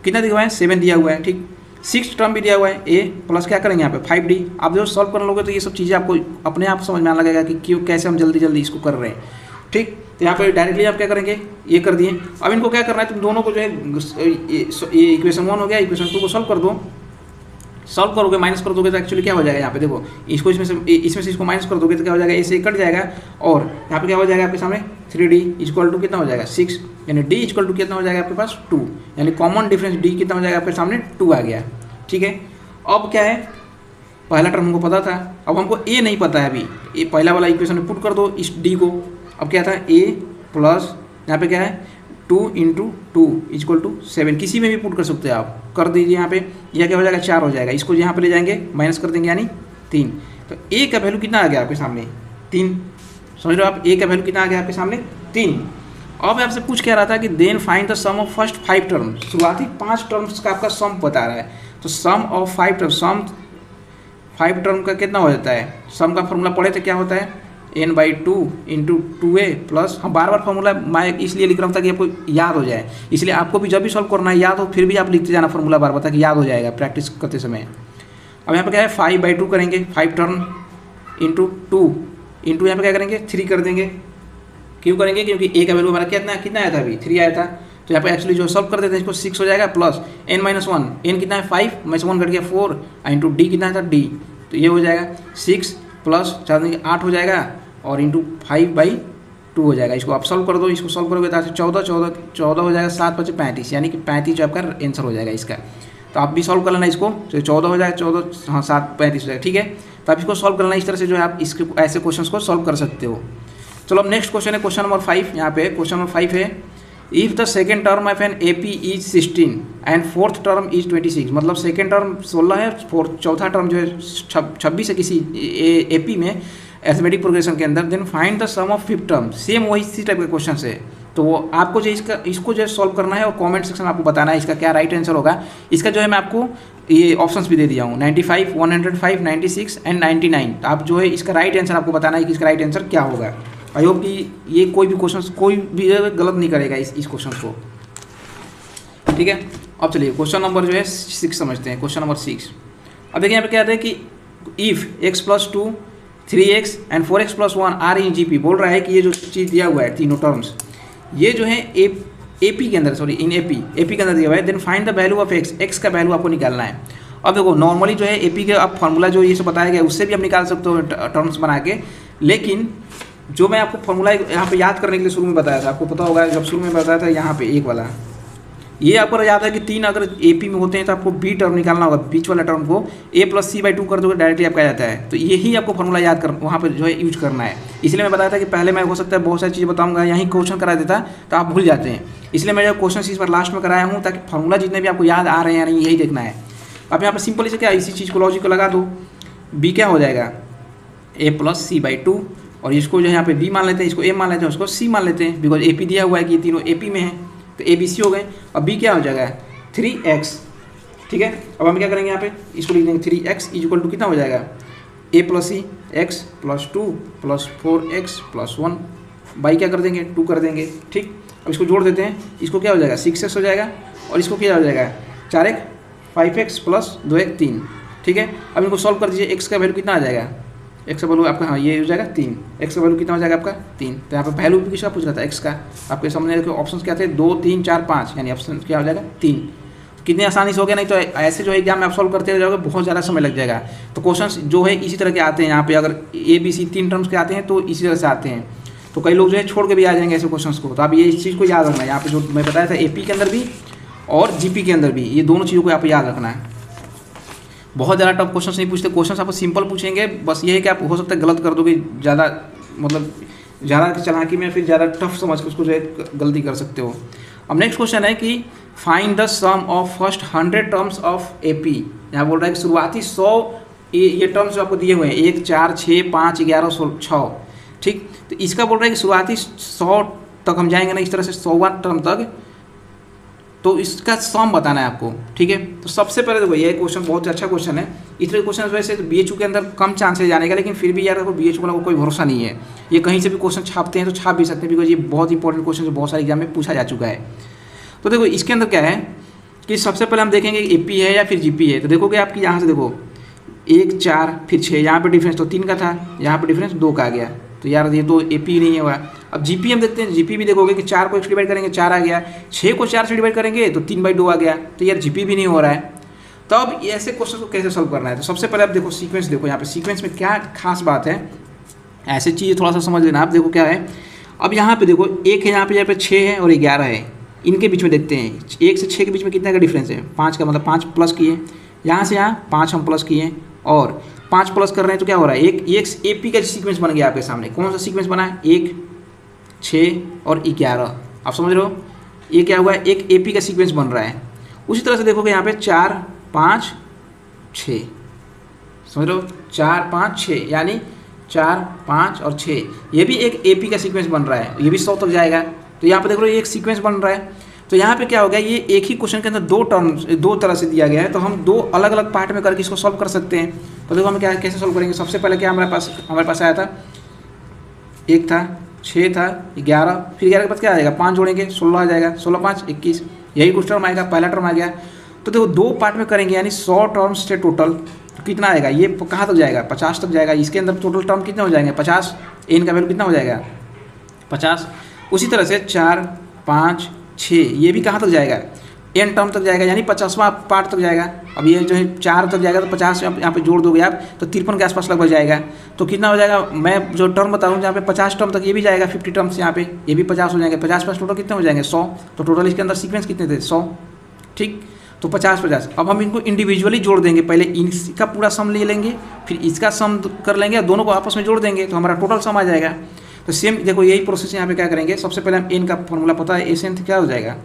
कितना दिया हुआ है 7 दिया हुआ है। ठीक, सिक्स टर्म भी दिया हुआ है, A प्लस क्या करेंगे यहाँ पे 5D। आप जो सॉल्व कर लोगे तो ये सब चीज़ें आपको अपने आप समझ में आने लगेगा कि क्यों कैसे हम जल्दी इसको कर रहे हैं। ठीक, तो यहाँ पे डायरेक्टली आप क्या करेंगे, ये कर दिए। अब इनको क्या करना है, तुम दोनों को जो है ये इक्वेशन 1 हो गया, इक्वेशन 2 को सॉल्व कर दो। सॉल्व करोगे माइनस कर दोगे तो एक्चुअली क्या हो जाएगा, यहाँ पे देखो इसको इसमें से इसको माइनस कर दोगे तो क्या हो जाएगा, A से कट जाएगा, और यहाँ पे क्या हो जाएगा आपके सामने 3D = कितना हो जाएगा 6, यानी D = कितना हो जाएगा आपके पास 2, यानी कॉमन डिफरेंस D कितना हो जाएगा आपके सामने 2 आ गया। ठीक है, अब क्या है, पहला टर्म हमको पता था, अब हमको A नहीं पता है अभी। ये पहला वाला इक्वेशन में पुट कर दो इस D को। अब क्या था A प्लस यहाँ पे क्या है 2 × 2 = 7, किसी में भी पुट कर सकते हैं आप, कर दीजिए यहाँ पे। यह क्या हो जाएगा 4 हो जाएगा, इसको यहाँ पे ले जाएंगे माइनस कर देंगे यानी 3। तो A का वैल्यू कितना आ गया आपके सामने 3, समझ लो आप, A का वैल्यू कितना आ गया आपके सामने 3। अब आपसे पूछ क्या रहा था कि then find the sum of first 5 term, शुरुआती 5 टर्म्स का आपका सम बता रहा है। तो सम ऑफ 5 टर्म, सम 5 टर्म का कितना हो जाता है, सम का फॉर्मूला पढ़े तो क्या होता है n/2 × 2a प्लस, हम बार फार्मूला मैं इसलिए लिख रहा हूँ ताकि आपको याद हो जाए, इसलिए आपको भी जब भी सॉल्व करना है याद हो, फिर भी आप लिखते जाना फॉर्मूला बार ताकि याद हो जाएगा प्रैक्टिस करते समय। अब यहाँ पे क्या है 5/2 करेंगे, 5 टर्म × 2 इंटू यहाँ पे क्या करेंगे 3 कर देंगे। क्यों करेंगे, क्योंकि A का वैल्यू हमारा कितना आया था अभी 3 आया था। तो यहाँ पे एक्चुअली जो सॉल्व कर देते हैं इसको 6 हो जाएगा प्लस n-1, n कितना है 5 में से 1 घट गया 4 इंटू D कितना था D, तो ये हो जाएगा 6 प्लस 4 8 हो जाएगा, और इंटू 5/2 2 हो जाएगा। इसको आप सॉल्व कर दो, इसको सॉल्व करोगे तो 14 हो जाएगा, 7 × 5 = 35, यानी कि 35 जो आपका आंसर हो जाएगा इसका। तो आप भी सॉल्व कर लेना इसको, तो 14 हो जाएगा, 14 हाँ 7 35 हो जाएगा, ठीक है। तो आप इसको सॉल्व कर लेना, इस तरह से जो है आप इसके ऐसे क्वेश्चन को सॉल्व कर सकते हो। चलो अब नेक्स्ट क्वेश्चन है क्वेश्चन नंबर 5। यहाँ पे क्वेश्चन नंबर 5 है, if the second term of an AP is 16 and fourth term is 26, मतलब सेकेंड टर्म 16 है, चौथा टर्म जो है 26 है किसी AP में अरिथमेटिक प्रोग्रेशन के अंदर, then find the sum of fifth term. Same वही इसी टाइप के क्वेश्चन है। तो वो आपको जो इसको जो सॉल्व करना है और कमेंट सेक्शन में आपको बताना है इसका क्या राइट आंसर होगा। इसका जो है मैं आपको ये ऑप्शंस भी दे दिया हूँ, 95, 105, 96 एंड 99। तो आप जो है इसका राइट आंसर आपको बताना है कि इसका राइट आंसर क्या होगा। आई होप कि ये कोई भी गलत नहीं करेगा इस क्वेश्चन को, ठीक है। अब चलिए क्वेश्चन नंबर जो है 6 समझते हैं। क्वेश्चन नंबर 6, अब देखिए यहाँ पे क्या आता है कि if x + 2, 3x and 4x + 1 are in GP, बोल रहा है कि ये जो चीज़ दिया हुआ है तीनों टर्म्स, ये जो है AP के अंदर, सॉरी इन AP के अंदर दिया हुआ है। Then find the value of x का वैल्यू आपको निकालना है। अब देखो नॉर्मली जो है AP के आप फार्मूला जो ये सब बताया गया उससे भी आप निकाल सकते हो टर्म्स बना के, लेकिन जो मैं आपको फार्मूला यहाँ पे याद करने के लिए शुरू में बताया था, आपको पता होगा जब शुरू में बताया था यहाँ पे एक वाला, ये आपको याद है कि 3 अगर AP में होते हैं तो आपको B टर्म निकालना होगा, बीच वाला टर्म को A + C/2 कर दोगे, डायरेक्टली आपका आ जाता है। तो यही आपको फार्मूला याद कर वहाँ पर जो है यूज करना है। इसलिए मैं बताया था कि पहले मैं हो सकता है बहुत सारी चीज़ें बताऊँगा, यहीं क्वेश्चन करा देता तो आप भूल जाते हैं, इसलिए मैं जो क्वेश्चन इस बार लास्ट में कराया हूँ ताकि फार्मूला जितने भी आपको याद आ रहे हैं या नहीं यही देखना है। अब यहाँ पर सिंपली से क्या इसी चीज़ को लॉजिक को लगा दो, B क्या हो जाएगा A + C/2, और इसको जो है यहाँ पे B मान लेते हैं, इसको A मान लेते हैं, उसको C मान लेते हैं, बिकॉज AP दिया हुआ है कि ये तीनों AP में है, तो ABC हो गए। अब B क्या हो जाएगा 3x, ठीक है। अब हम क्या करेंगे यहाँ पे इसको लिख देंगे 3x = कितना हो जाएगा A + C, x + 2 + 4x + 1 by क्या कर देंगे 2 कर देंगे, ठीक। अब इसको जोड़ देते हैं, इसको क्या हो जाएगा 6x हो जाएगा, और इसको क्या हो जाएगा 4x, 5x + 2x 3, ठीक है। अब इनको सॉल्व कर दीजिए, x का वैल्यू कितना आ जाएगा, x का वैल्यू आपका हाँ ये हो जाएगा 3, x का वैल्यू कितना हो जाएगा आपका 3। तो यहाँ पे वैल्यू भी किसका पूछ रहा था x का, आपके सामने ऑप्शन क्या थे 2, 3, 4, 5, यानी ऑप्शन क्या हो जाएगा 3। कितनी आसानी से हो गया, नहीं तो ऐसे जो है एग्जाम में आप सॉल्व करते रह जाओगे बहुत ज़्यादा समय लग जाएगा। तो क्वेश्चन जो है इसी तरह के आते हैं, यहाँ पे अगर ABC 3 टर्म्स के आते हैं तो इसी तरह से आते हैं। तो कई लोग जो है छोड़ के भी आ जाएंगे ऐसे क्वेश्चन को। तो आप ये इस चीज़ को याद रखना है, यहाँ पे जो मैं बताया था AP के अंदर भी और GP के अंदर भी, ये दोनों चीज़ों को यहाँ पे याद रखना है। बहुत ज़्यादा टफ क्वेश्चन नहीं पूछते, क्वेश्चन आपको सिंपल पूछेंगे, बस ये है कि आप हो सकता है गलत कर दोगे, ज़्यादा मतलब ज़्यादा चालाकी में फिर ज़्यादा टफ समझ के उसको जो है गलती कर सकते हो। अब नेक्स्ट क्वेश्चन है कि find the sum of first 100 terms of AP। यहाँ बोल रहा है कि शुरुआती 100 ये टर्म्स जो आपको दिए हुए हैं 1, 4, 6, 5, 11, 6, ठीक। तो इसका बोल रहा है कि शुरुआती 100 तक हम जाएंगे ना, इस तरह से 100वां टर्म तक, तो इसका सम बताना है आपको, ठीक है। तो सबसे पहले देखो ये क्वेश्चन बहुत अच्छा क्वेश्चन है। इस तरह के क्वेश्चन वैसे तो BHU के अंदर कम चांस है जाने का, लेकिन फिर भी यार देखो BHU वाला को कोई भरोसा नहीं है, ये कहीं से भी क्वेश्चन छापते हैं तो छाप भी सकते हैं, बिकॉज ये बहुत इंपॉर्टेंट क्वेश्चन जो बहुत सारे एग्जाम में पूछा जा चुका है। तो देखो इसके अंदर क्या है कि सबसे पहले हम देखेंगे AP है या फिर GP है। तो देखोगे आपकी यहाँ से देखो 1, 4 फिर 6, यहाँ पर डिफरेंस तो 3 का था, यहाँ पर डिफरेंस 2 का आ गया, तो यार ये तो AP नहीं हुआ। अब GP हम देखते हैं, GP भी देखोगे कि 4 को 1 से डिवाइड करेंगे 4 आ गया, 6 को 4 से डिवाइड करेंगे तो 3/2 आ गया, तो यार GP भी नहीं हो रहा है। तो अब ऐसे क्वेश्चन को कैसे सॉल्व करना है, तो सबसे पहले आप देखो सीक्वेंस, देखो यहाँ पे सीक्वेंस में क्या खास बात है, ऐसे चीज़ थोड़ा सा समझ लेना। आप देखो क्या है, अब यहाँ पे देखो 1 है, यहाँ पे 6 है और 11 है, इनके बीच में देखते हैं 1 से 6 के बीच में कितना का डिफरेंस है 5 का, मतलब 5 प्लस किए, यहाँ से यहाँ 5 हम प्लस किए और 5 प्लस कर रहे हैं, तो क्या हो रहा है एक AP का सीक्वेंस बन गया आपके सामने। कौन सा सीक्वेंस बना है 1, 6 और 11, आप समझ रहे हो, ये क्या हुआ है एक AP का सीक्वेंस बन रहा है। उसी तरह से देखोगे यहाँ पे 4, 5, 6, समझ रहे हो 4, 5, 6, यानी 4, 5 और 6, ये भी एक AP का सीक्वेंस बन रहा है, ये भी 100 तक जाएगा। तो यहाँ पे देख लो ये एक सीक्वेंस बन रहा है। तो यहाँ पे क्या हो गया, ये एक ही क्वेश्चन के अंदर 2 टर्म्स 2 तरह से दिया गया है, तो हम 2 अलग अलग पार्ट में करके इसको सॉल्व कर सकते हैं। तो देखो हम क्या कैसे सॉल्व करेंगे। सबसे पहले क्या हमारे पास आया था, 1 था, 6 था, 11, फिर 11 के बाद क्या आ जाएगा 5 जोड़ेंगे 16 आ जाएगा, 16, 5, 21, यही कुछ टर्म आएगा, पहला टर्म आ गया। तो देखो 2 पार्ट में करेंगे, यानी 100 टर्म्स से टोटल तो कितना आएगा, ये कहाँ तक जाएगा 50 तक जाएगा। इसके अंदर टोटल टर्म कितने हो जाएंगे 50, n का वैल्यू कितना हो जाएगा 50। उसी तरह से 4, 5, 6 ये भी कहाँ तक जाएगा एन टर्म तक जाएगा, यानी 50वां पार्ट तक जाएगा। अब ये जो है 4 तक जाएगा तो 50 यहाँ पे जोड़ दोगे आप तो 53 के आसपास लगभग जाएगा। तो कितना हो जाएगा, मैं जो टर्म बता रहा हूँ जहाँ पे 50 टर्म तक, ये भी जाएगा 50 टर्म्स, यहाँ पे ये भी 50 हो जाएंगे। 50 टोटल कितने हो जाएंगे 100। तो टोटल इसके अंदर सीक्वेंस कितने थे 100, ठीक। तो 50-50। अब हम इनको इंडिविजुअली जोड़ देंगे, पहले इसका पूरा सम ले लेंगे, फिर इसका सम कर लेंगे, दोनों को आपस में जोड़ देंगे तो हमारा टोटल सम आ जाएगा। तो सेम देखो यही प्रोसेस यहाँ पे क्या करेंगे, सबसे पहले हम एन का फॉर्मूला पता है, एस एन क्या हो जाएगा,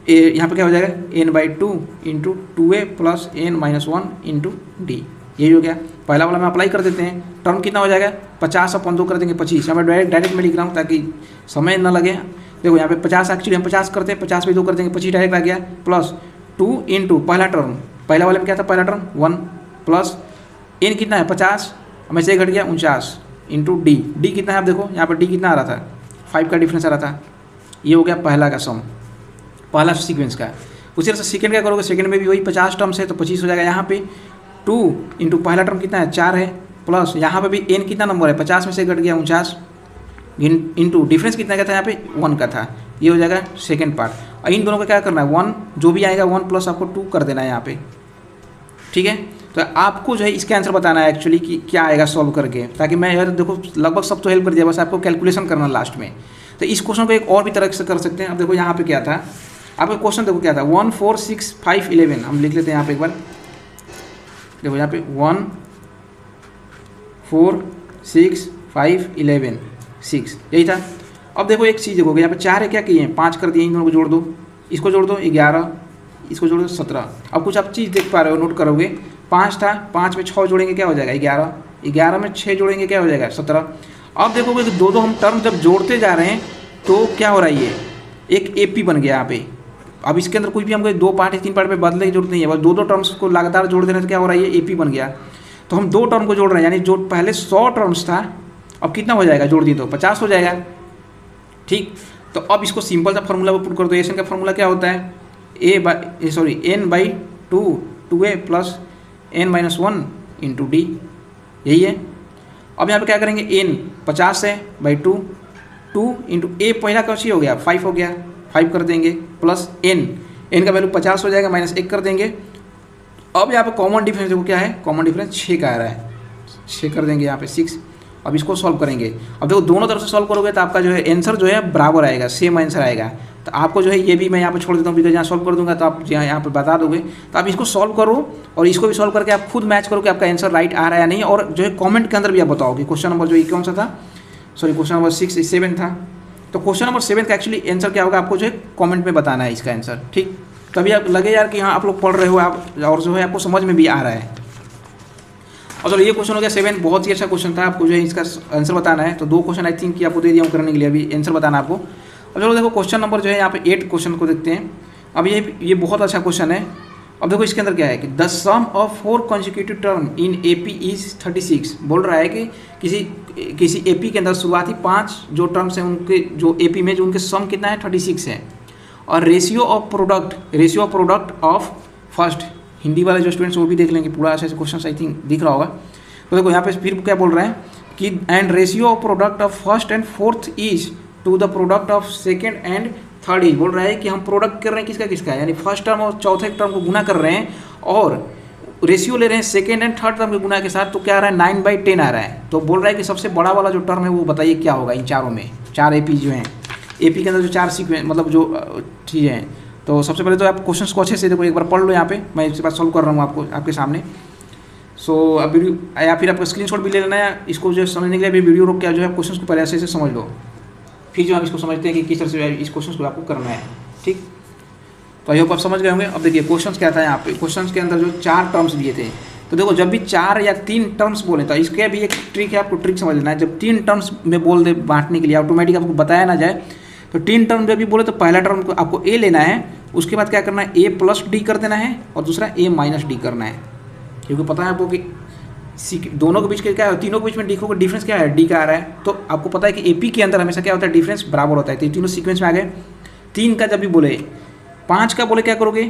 यहाँ पे क्या हो जाएगा n/2 into 2a plus n-1 into D. यही हो गया। पहला वाला में अप्लाई कर देते हैं, टर्म कितना हो जाएगा 50 अपन 2 कर देंगे 25। यहाँ पे डायरेक्ट मैं लिख रहा हूँ ताकि समय न लगे। देखो यहाँ पे 50 एक्चुअली हम 50 करते हैं, 50 में 2 कर देंगे 25 डायरेक्ट आ गया, प्लस 2 इंटू पहला टर्म, पहला वाले में क्या था पहला टर्म 1, प्लस n कितना है 50, हमें से घट गया 49 इंटू डी। डी कितना है आप देखो यहाँ पर डी कितना आ रहा था 5 का डिफरेंस आ रहा था। ये हो गया पहला का सम, पहला सीक्वेंस का। उसी तरह से सेकंड क्या करोगे, सेकंड में भी वही 50 टर्म्स है तो 25 हो जाएगा। यहाँ पे 2 इंटू पहला टर्म कितना है 4 है, प्लस यहाँ पे भी n कितना नंबर है 50 में से घट गया 49 इंटू डिफरेंस कितना का था यहाँ पे 1 का था। ये हो जाएगा सेकंड पार्ट। और इन दोनों का क्या करना है 1 जो भी आएगा 1 प्लस आपको 2 कर देना है यहाँ पे, ठीक है। तो आपको जो है इसका आंसर बताना है एक्चुअली कि क्या आएगा सॉल्व करके, ताकि मैं यार देखो लगभग सब तो हेल्प कर दिया, बस आपको कैलकुलेशन करना लास्ट में। तो इस क्वेश्चन को एक और भी तरह से कर सकते हैं। अब देखो यहाँ पे क्या था, आपका क्वेश्चन देखो क्या था 1 4 6 5 11। हम लिख लेते हैं यहाँ पे एक बार, देखो यहाँ पे 1 4 6 5 11 6 यही था। अब देखो एक चीज़ देखोगे यहाँ पे 4 है, क्या किए हैं 5 कर दिए, इन दोनों को जोड़ दो, इसको जोड़ दो 11, इसको जोड़ दो 17। अब कुछ आप चीज़ देख पा रहे हो, नोट करोगे 5 था, 5 में 6 जोड़ेंगे क्या हो जाएगा 11, 11 में 6 जोड़ेंगे क्या हो जाएगा 17। अब देखोगे कि दो हम टर्म जब जोड़ते जा रहे हैं तो क्या हो रहा है, ये एक AP बन गया यहाँ पे। अब इसके अंदर कुछ भी हमको 2 पार्ट या 3 पार्ट में बदलने की जरूरत नहीं है, बस 2 टर्म्स को लगातार जोड़ देने से क्या हो रहा है, ये AP बन गया। तो हम 2 टर्म को जोड़ रहे हैं, यानी जो पहले 100 टर्म्स था अब कितना हो जाएगा, जोड़ दिए तो 50 हो जाएगा, ठीक। तो अब इसको सिंपल सा फॉर्मूला पुट कर दो। एस एन का फॉर्मूला क्या होता है n/2 2a plus n-1 into D, यही है। अब यहाँ पे क्या करेंगे, n 50 है /2, 2 इंटू a पहला कैसी हो गया 5 हो गया, 5 कर देंगे, प्लस n का वैल्यू 50 हो जाएगा, माइनस 1 कर देंगे। अब यहाँ पे कॉमन डिफरेंस देखो क्या है, कॉमन डिफरेंस 6 का आ रहा है, 6 कर देंगे यहाँ पे 6। अब इसको सॉल्व करेंगे। अब देखो दोनों तरफ से सॉल्व करोगे तो आपका जो है आंसर जो है बराबर आएगा, सेम आंसर आएगा। तो आपको जो है ये भी मैं यहाँ पे छोड़ देता हूँ, बिकॉज यहाँ सॉल्व कर दूंगा तो आप यहाँ पे बता दोगे। तो आप इसको सॉल्व करो और इसको भी सॉल्व करके आप खुद मैच करो कि आपका आंसर राइट आ रहा है या नहीं। और जो है कमेंट के अंदर भी आप बताओ कि क्वेश्चन नंबर जो ये कौन सा था, सॉरी क्वेश्चन नंबर 7 था। तो क्वेश्चन नंबर 7 का एक्चुअली आंसर क्या होगा आपको जो है कॉमेंट में बताना है इसका आंसर, ठीक। तभी आप लगे यार कि हाँ आप लोग पढ़ रहे हो आप, और जो है आपको समझ में भी आ रहा है। और चलो ये क्वेश्चन हो गया 7, बहुत ही अच्छा क्वेश्चन था। आपको जो है इसका आंसर बताना है। तो 2 क्वेश्चन आई थिंक कि आपको दे दिया हूँ करने के लिए, अभी आंसर बताना आपको। अब चलो देखो क्वेश्चन नंबर जो है यहाँ पे 8 क्वेश्चन को देखते हैं। अब ये बहुत अच्छा क्वेश्चन है। अब देखो इसके अंदर क्या है कि the sum of 4 consecutive term in AP is 36। बोल रहा है कि किसी AP के अंदर शुरुआती 5 जो टर्म्स हैं उनके जो AP में जो उनके सम कितना है 36 है। और ratio of product of first, Hindi वाले जो स्टूडेंट्स वो भी देख लेंगे पूरा ऐसे क्वेश्चन आई थिंक दिख रहा होगा। तो देखो यहाँ पे फिर क्या बोल रहे हैं कि and ratio of product of first and fourth is to the product of second and third is. बोल रहा है कि हम प्रोडक्ट कर रहे हैं किसका किसका, यानी फर्स्ट टर्म और चौथे टर्म को गुना कर रहे हैं और रेशियो ले रहे हैं सेकेंड एंड थर्ड टर्म के गुना के साथ। तो क्या आ रहा है 9/10 आ रहा है। तो बोल रहा है कि सबसे बड़ा वाला जो टर्म है वो बताइए क्या होगा इन चारों में, 4 AP जो हैं, AP के अंदर जो 4 सीक्वेंस मतलब जो चीज़ें हैं। तो सबसे पहले तो आप क्वेश्चंस को अच्छे से देखो, एक बार पढ़ लो यहाँ पे, मैं इसके बाद सॉल्व कर रहा हूँ आपके सामने। सो अब वीडियो या फिर आपका स्क्रीनशॉट भी ले लेना है, इसको जो समझने के लिए अभी वीडियो रोक के जो है क्वेश्चंस को पहले ऐसे से समझ लो, फिर जो हम इसको समझते हैं कि किस तरह से इस क्वेश्चन को आपको करना है, ठीक। तो आई होप आप समझ गए होंगे। अब देखिए क्वेश्चन क्या था यहाँ पे, क्वेश्चन के अंदर जो 4 टर्म्स दिए थे। तो देखो जब भी 4 या 3 टर्म्स बोले तो इसके भी एक ट्रिक है, आपको ट्रिक समझ लेना है। जब 3 टर्म्स में बोल दे बांटने के लिए, ऑटोमेटिक आपको बताया ना जाए, तो 3 टर्म जब भी बोले तो पहला टर्म को आपको A लेना है, उसके बाद क्या करना है A + D कर देना है और दूसरा A - D करना है। क्योंकि पता है आपको कि दोनों के बीच क्या है, तीनों के बीच में देखोगे डिफरेंस क्या है, D का आ रहा है। तो आपको पता है कि AP के अंदर हमेशा क्या होता है, डिफरेंस बराबर होता है। तो तीनों सीक्वेंस में आ गए। 3 का जब भी बोले, 5 का बोले क्या करोगे,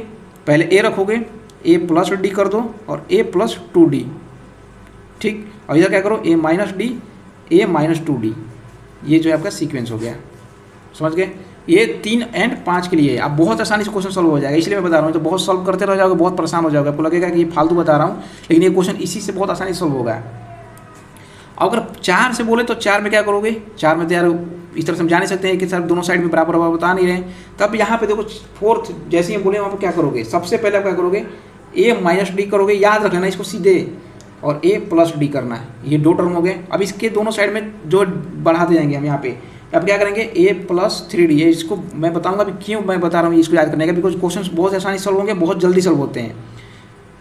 पहले A रखोगे, A + D कर दो और A + 2D, ठीक। और इधर क्या करो A - D A - 2D, ये जो है आपका सीक्वेंस हो गया, समझ गए। ये 3 एंड 5 के लिए है। आप बहुत आसानी से क्वेश्चन सॉल्व हो जाएगा, इसलिए मैं बता रहा हूँ। तो बहुत सॉल्व करते रह जाओगे, बहुत परेशान हो जाओगे, आपको लगेगा कि ये फालतू बता रहा हूँ, लेकिन ये क्वेश्चन इसी से बहुत आसानी से सॉल्व होगा। अगर 4 से बोले तो 4 में क्या करोगे, 4 में तो यार इस तरह से हम जान नहीं सकते हैं कि सर दोनों साइड में बराबर बराबर बता नहीं रहे। तब यहाँ पे देखो 4th जैसे ही बोले वहाँ पे क्या करोगे, सबसे पहले आप क्या करोगे, a माइनस डी करोगे, याद रख लेना इसको सीधे, और a प्लस डी करना है। ये 2 टर्म हो गए। अब इसके दोनों साइड में जो बढ़ाते जाएंगे हम यहाँ पे, अब क्या करेंगे a प्लस 3d। ये इसको मैं बताऊँगा अभी क्यों मैं बता रहा हूँ इसको याद करने का, बिकॉज क्वेश्चन बहुत आसानी से सॉल्व होंगे, बहुत जल्दी सॉल्व होते हैं।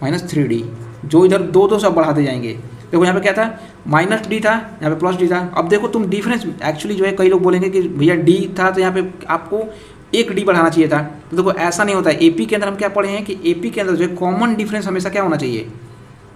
माइनस 3d, जो इधर 2 सब बढ़ाते जाएंगे। देखो यहाँ पे क्या था, माइनस डी था, यहाँ पे प्लस डी था। अब देखो तुम डिफरेंस एक्चुअली जो है, कई लोग बोलेंगे कि भैया डी था तो यहाँ पे आपको 1 डी बढ़ाना चाहिए था। तो देखो ऐसा नहीं होता है। एपी के अंदर हम क्या पढ़े हैं कि एपी के अंदर जो है कॉमन डिफरेंस हमेशा क्या होना चाहिए,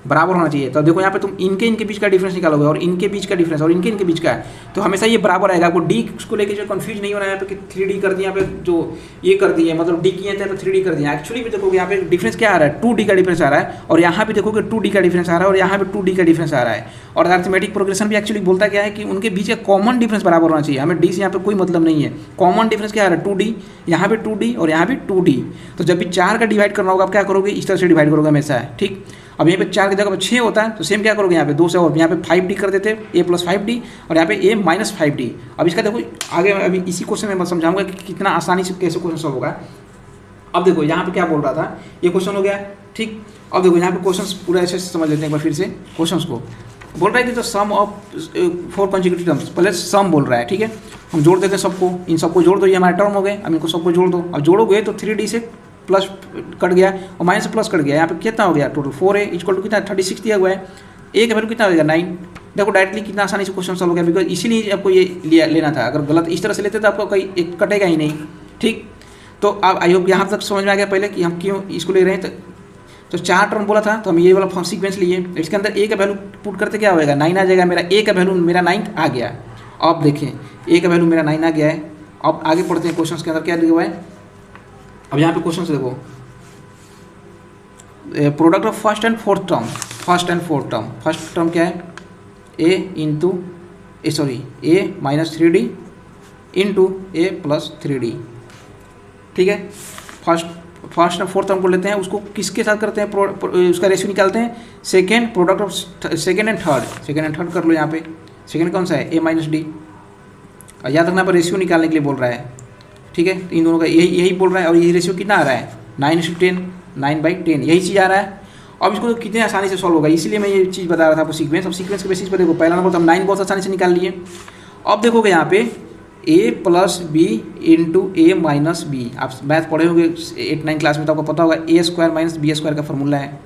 बराबर होना चाहिए। तो देखो यहाँ पे तुम इनके बीच का डिफरेंस निकालोगे, और इनके बीच का डिफरेंस और इनके बीच का है, तो हमेशा ये बराबर आएगा। आपको डी को लेकर जो कंफ्यूज नहीं होना है यहाँ पे कि 3d कर दिया, यहाँ पे जो ये कर दिए मतलब डी किए थे तो 3d कर दिया। एक्चुअली भी देखोगे यहाँ पे डिफरेंस क्या आ रहा है, 2d का डिफरेंस आ रहा है, और यहाँ भी देखोगे 2d का डिफरेंस आ रहा है, और यहाँ पे 2d का डिफरेंस आ रहा है। और अर्थमेटिक प्रोग्रेशन भी एक्चुअली बोलता क्या है कि उनके बीच का कॉमन डिफरेंस बराबर होना चाहिए। हमें डी से यहाँ पे कोई मतलब नहीं है। कॉमन डिफरेंस क्या आ रहा है, 2d, यहाँ पे 2d और यहाँ पे 2d। तो जब भी 4 का डिवाइड करना होगा आप क्या करोगे, इस तरह से डिवाइड करोगे हमेशा, ठीक। अब यहाँ पे 4 की जगह 6 होता है, तो सेम क्या करोगे, यहाँ पे 2 से और यहाँ पे 5d कर देते, a प्लस 5d, और यहाँ पे a माइनस 5d। अब इसका देखो आगे अभी इसी क्वेश्चन में मैं समझाऊंगा कि कितना आसानी से कैसे क्वेश्चन सॉल्व होगा। अब देखो यहाँ पे क्या बोल रहा था, ये क्वेश्चन हो गया, ठीक। अब देखो यहाँ पे क्वेश्चन पूरा ऐसे समझ लेते हैं एक बार फिर से। क्वेश्चन को बोल रहा है कि तो सम ऑफ 4 कॉन्जिक्यूटिव टर्म्स, पहले सम बोल रहा है, ठीक है। हम जोड़ देते हैं सबको, इन सबको जोड़ दो, ये हमारे टर्म हो गए। अब इनको सबको जोड़ दो। अब जोड़ोगे तो 3d से प्लस कट गया और माइनस से प्लस कट गया। यहाँ पे कितना हो गया, टोटल 4 है, इक्वल टू कितना 36 दिया हुआ है। a का वैल्यू कितना हो जाएगा 9। देखो डायरेक्टली कितना आसानी से क्वेश्चन सॉल्व हो गया, बिकॉज इसीलिए आपको ये लेना था। अगर गलत इस तरह से लेते तो आपको कहीं एक कटेगा ही नहीं, ठीक। तो अब आई होप यहाँ तक समझ में आ गया पहले कि हम क्यों इसको ले रहे हैं। तो 4 टर्म बोला था, तो हम ये वाला सीक्वेंस लिए। इसके अंदर a का वैल्यू पुट करते क्या होगा, 9 आ जाएगा। मेरा a का वैल्यू मेरा 9 आ गया। अब देखें a का वैल्यू मेरा 9 आ गया है। अब आगे पढ़ते हैं क्वेश्चन के अंदर क्या दिया हुआ है। अब यहाँ पे क्वेश्चन से देखो, product of first and fourth term, first and fourth term. First term क्या है, a minus 3d into a plus 3d, ठीक है। फर्स्ट एंड फोर्थ टर्म को लेते हैं, उसको किसके साथ करते हैं, उसका रेशियो निकालते हैं। Second product of second and third कर लो। यहाँ पे सेकेंड कौन सा है, a माइनस डी। याद रखना पर रेशियो निकालने के लिए बोल रहा है, ठीक है। इन दोनों का यही बोल रहा है, और ये रेशियो कितना आ रहा है 9:10, 9/10, यही चीज़ आ रहा है। अब इसको कितने आसानी से सॉल्व होगा, इसीलिए मैं ये चीज़ बता रहा था आपको सीक्वेंस। अब सीक्वेंस के बेसिस पर देखो, पहला नंबर तो हम 9 बहुत आसानी से निकाल लिए। अब देखोगे यहाँ पे a plus b into a minus b. आप मैथ पढ़े होंगे 8-9 क्लास में, तो आपको पता होगा a square minus b square का फॉर्मूला है,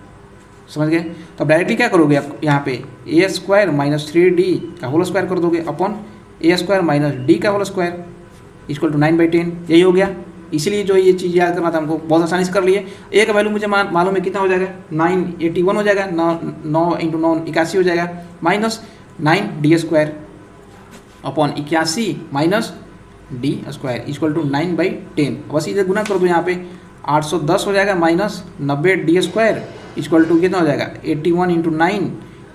समझ गए। तो अब डायरेक्टली क्या करोगे आप, यहाँ पे a स्क्वायर माइनस 3d का होल स्क्वायर कर दोगे upon a square minus D का होल स्क्वायर इक्वल टू 9/10। यही हो गया। इसीलिए जो ये चीज़ याद करना था हमको, बहुत आसानी से कर लिए। a का वैल्यू मुझे मालूम है कितना हो जाएगा, 981 हो जाएगा, 9 इंटू 9 81 हो जाएगा, minus 9d square upon 81 minus d square equal to 9/10। बस इधर गुना कर दो, यहाँ पे 810 हो जाएगा, minus 90d square equal to कितना हो जाएगा 81 इंटू 9,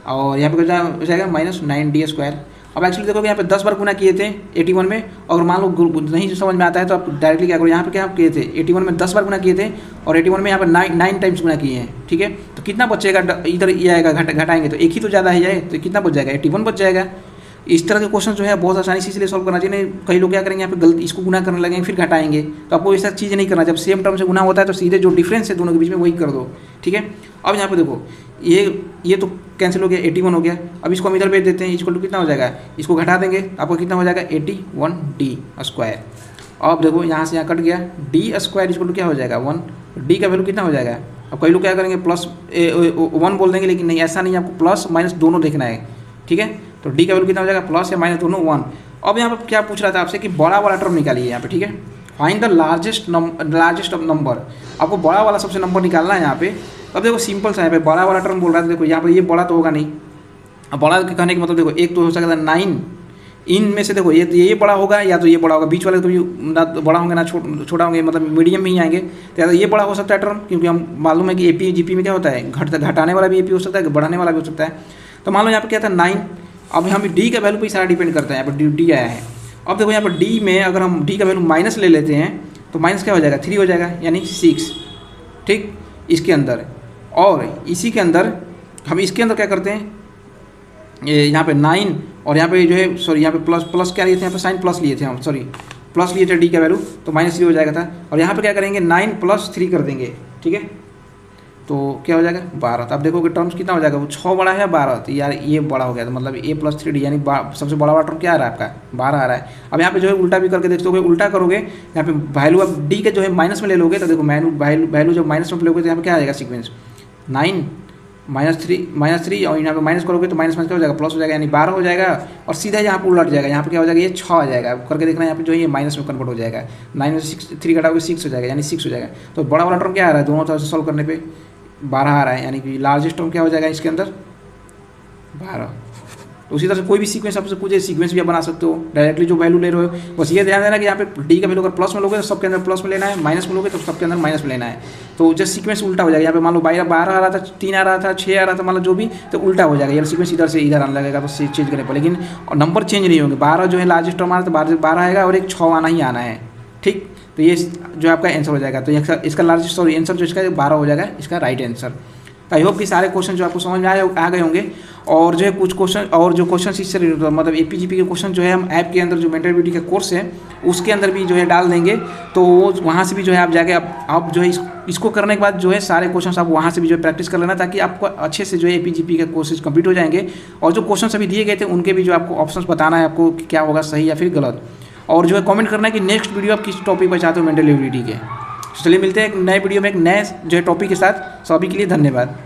और यहाँ पे हो जाएगा माइनस 9d स्क्वायर। अब एक्चुअली देखोगे यहाँ पे 10 बार गुना किए थे 81 में। अगर मान लो नहीं समझ में आता है तो आप डायरेक्टली क्या करो, यहाँ पे क्या किए थे 81 में 10 बार गुना किए थे, और 81 में यहाँ पे 9 टाइम्स गुना किए हैं, ठीक है। तो कितना बचेगा, इधर ये आएगा, घटाएंगे तो एक ही तो ज़्यादा है जाए, तो कितना बच जाएगा 81 बच जाएगा। इस तरह के क्वेश्चन जो है बहुत आसानी से इसलिए सॉल्व करना चाहिए। कई लोग क्या करेंगे, यहाँ पे गलती इसको गुना करने लगेंगे फिर घटाएंगे, तो आपको ऐसा चीज़ नहीं करना। जब सेम टर्म से गुना होता है तो सीधे जो डिफरेंस है दोनों के बीच में वही कर दो, ठीक है। अब यहाँ पे देखो ये तो कैंसिल हो गया, 81 हो गया। अब इसको हम इधर भेज देते हैं, इक्वल टू कितना हो जाएगा, इसको घटा देंगे आपको कितना हो जाएगा 81d स्क्वायर। अब देखो यहाँ से यहाँ कट गया, डी स्क्वायर इक्वल टू क्या हो जाएगा 1, डी का वैल्यू कितना हो जाएगा। अब कई लोग क्या करेंगे प्लस 1 बोल देंगे, लेकिन नहीं, ऐसा नहीं, आपको प्लस माइनस दोनों देखना है, ठीक है। तो डी का वैल्यू कितना हो जाएगा, प्लस या माइनस दोनों 1। अब यहाँ पर क्या पूछ रहा था आपसे कि बड़ा वाला टर्म निकालिए यहाँ पे, ठीक है। फाइंड द लार्जेस्ट नंबर, आपको बड़ा वाला सबसे नंबर निकालना है यहाँ पे। अब देखो सिंपल सा है, यहाँ पे बड़ा वाला टर्म बोल रहा है, देखो यहाँ पर ये बड़ा तो होगा नहीं। अब बड़ा कहने का मतलब देखो, एक तो हो सकता है 9, इनमें से देखो ये बड़ा होगा या तो ये बड़ा होगा, बीच वाले तो ना बड़ा होंगे ना छोटा होंगे, मतलब मीडियम में ही आएंगे। तो या तो ये बड़ा हो सकता है टर्म, क्योंकि हम मालूम है कि एपी जीपी में क्या होता है, घटाने वाला भी एपी हो सकता है, बढ़ाने वाला भी हो सकता है। तो मान लो यहाँ पे क्या था 9। अब हम डी का वैल्यू पे सारा डिपेंड करता है, यहाँ पर डी आया है। अब देखो यहाँ पर डी में अगर हम डी का वैल्यू माइनस ले लेते हैं तो माइनस क्या हो जाएगा 3 हो जाएगा यानी 6, ठीक, इसके अंदर। और इसी के अंदर हम इसके अंदर क्या करते हैं, ये यहाँ पे 9 और यहाँ पे जो है सॉरी यहाँ पे प्लस क्या लिए थे, यहाँ पे साइन प्लस लिए थे हम, सॉरी प्लस लिए थे डी का वैल्यू, तो -3 हो जाएगा था। और यहाँ पे क्या करेंगे 9 + 3 कर देंगे, ठीक है, तो क्या हो जाएगा 12। तो अब देखो कि टर्म्स कितना हो जाएगा, वो 6 बड़ा है 12, तो यार ये बड़ा हो गया, तो मतलब a + 3d यानी सबसे बड़ा वाला टर्म क्या आ रहा है आपका 12 आ रहा है। अब यहाँ पे जो है उल्टा भी करके देखते हो, उल्टा करोगे यहाँ पे वैल्यू अब d के जो है माइनस में ले लोगे, तो देखो वैल्यू जब माइनस में लोगे तो यहाँ पे क्या आ जाएगा सीक्वेंस 9 -3 और यहाँ पे माइनस करोगे तो माइनस क्या हो जाएगा प्लस हो जाएगा यानी 12 हो जाएगा। और सीधा यहाँ पे उलट जाएगा, यहाँ पे क्या हो जाएगा ये 6 आ जाएगा, करके देखना यहाँ पे जो है ये माइनस में कन्वर्ट हो जाएगा, 9 में 3 घटाओगे 6 हो जाएगा यानी 6 हो जाएगा। तो बड़ा वाला टर्म क्या आ रहा है, दोनों तरफ से सॉल्व करने पे 12 आ रहा है, यानी कि लार्जेस्ट टर्म क्या हो जाएगा इसके अंदर 12। तो उसी तरह से कोई भी सीक्वेंस आपसे पूछे, सीक्वेंस भी आप बना सकते हो डायरेक्टली जो वैल्यू ले रहे हो। बस ये ध्यान देना कि यहाँ पे डी का वैल्यू अगर प्लस में लोगे तो सबके अंदर प्लस में लेना है, माइनस में लोगे तो सबके अंदर माइनस में लेना है। तो जब सीक्वेंस उल्टा हो जाएगा, यहाँ पे मान लो 12 आ रहा था, 3 आ रहा था, 6 आ रहा था, मान लो जो भी, तो उल्टा हो जाएगा, यार सीक्वेंस इधर से इधर आने लगेगा, बस चेंज करने पर, लेकिन नंबर चेंज नहीं होंगे। 12 जो है लार्जेस्ट टर्म आ रहा है तो 12 आएगा और एक 6 आना ही आना है, ठीक। तो ये जो आपका आंसर हो जाएगा, तो इसका लार्जेस्ट सॉरी आंसर जो इसका 12 हो जाएगा, इसका राइट आंसर। आई होप कि सारे क्वेश्चन जो आपको समझ में आ गए होंगे। और जो है कुछ क्वेश्चन और जो क्वेश्चन इससे मतलब APGP के क्वेश्चन जो है हम ऐप के अंदर जो मेंटल का कोर्स है उसके अंदर भी जो है डाल देंगे, तो वहाँ से भी जो है आप जाके आप जो है इसको करने के बाद जो है सारे क्वेश्चन आप वहाँ से भी जो है प्रैक्टिस कर लेना, ताकि आपको अच्छे से जो है APGP के कोर्सेज कंप्लीट हो जाएंगे। और जो क्वेश्चन अभी दिए गए थे उनके भी जो आपको ऑप्शंस बताना है आपको कि क्या होगा सही या फिर गलत, और जो है कमेंट करना है कि नेक्स्ट वीडियो आप किस टॉपिक पर चाहते हो मेंटल एबिलिटी के। चलिए मिलते हैं एक नए वीडियो में एक नए जो है टॉपिक के साथ। सभी के लिए धन्यवाद।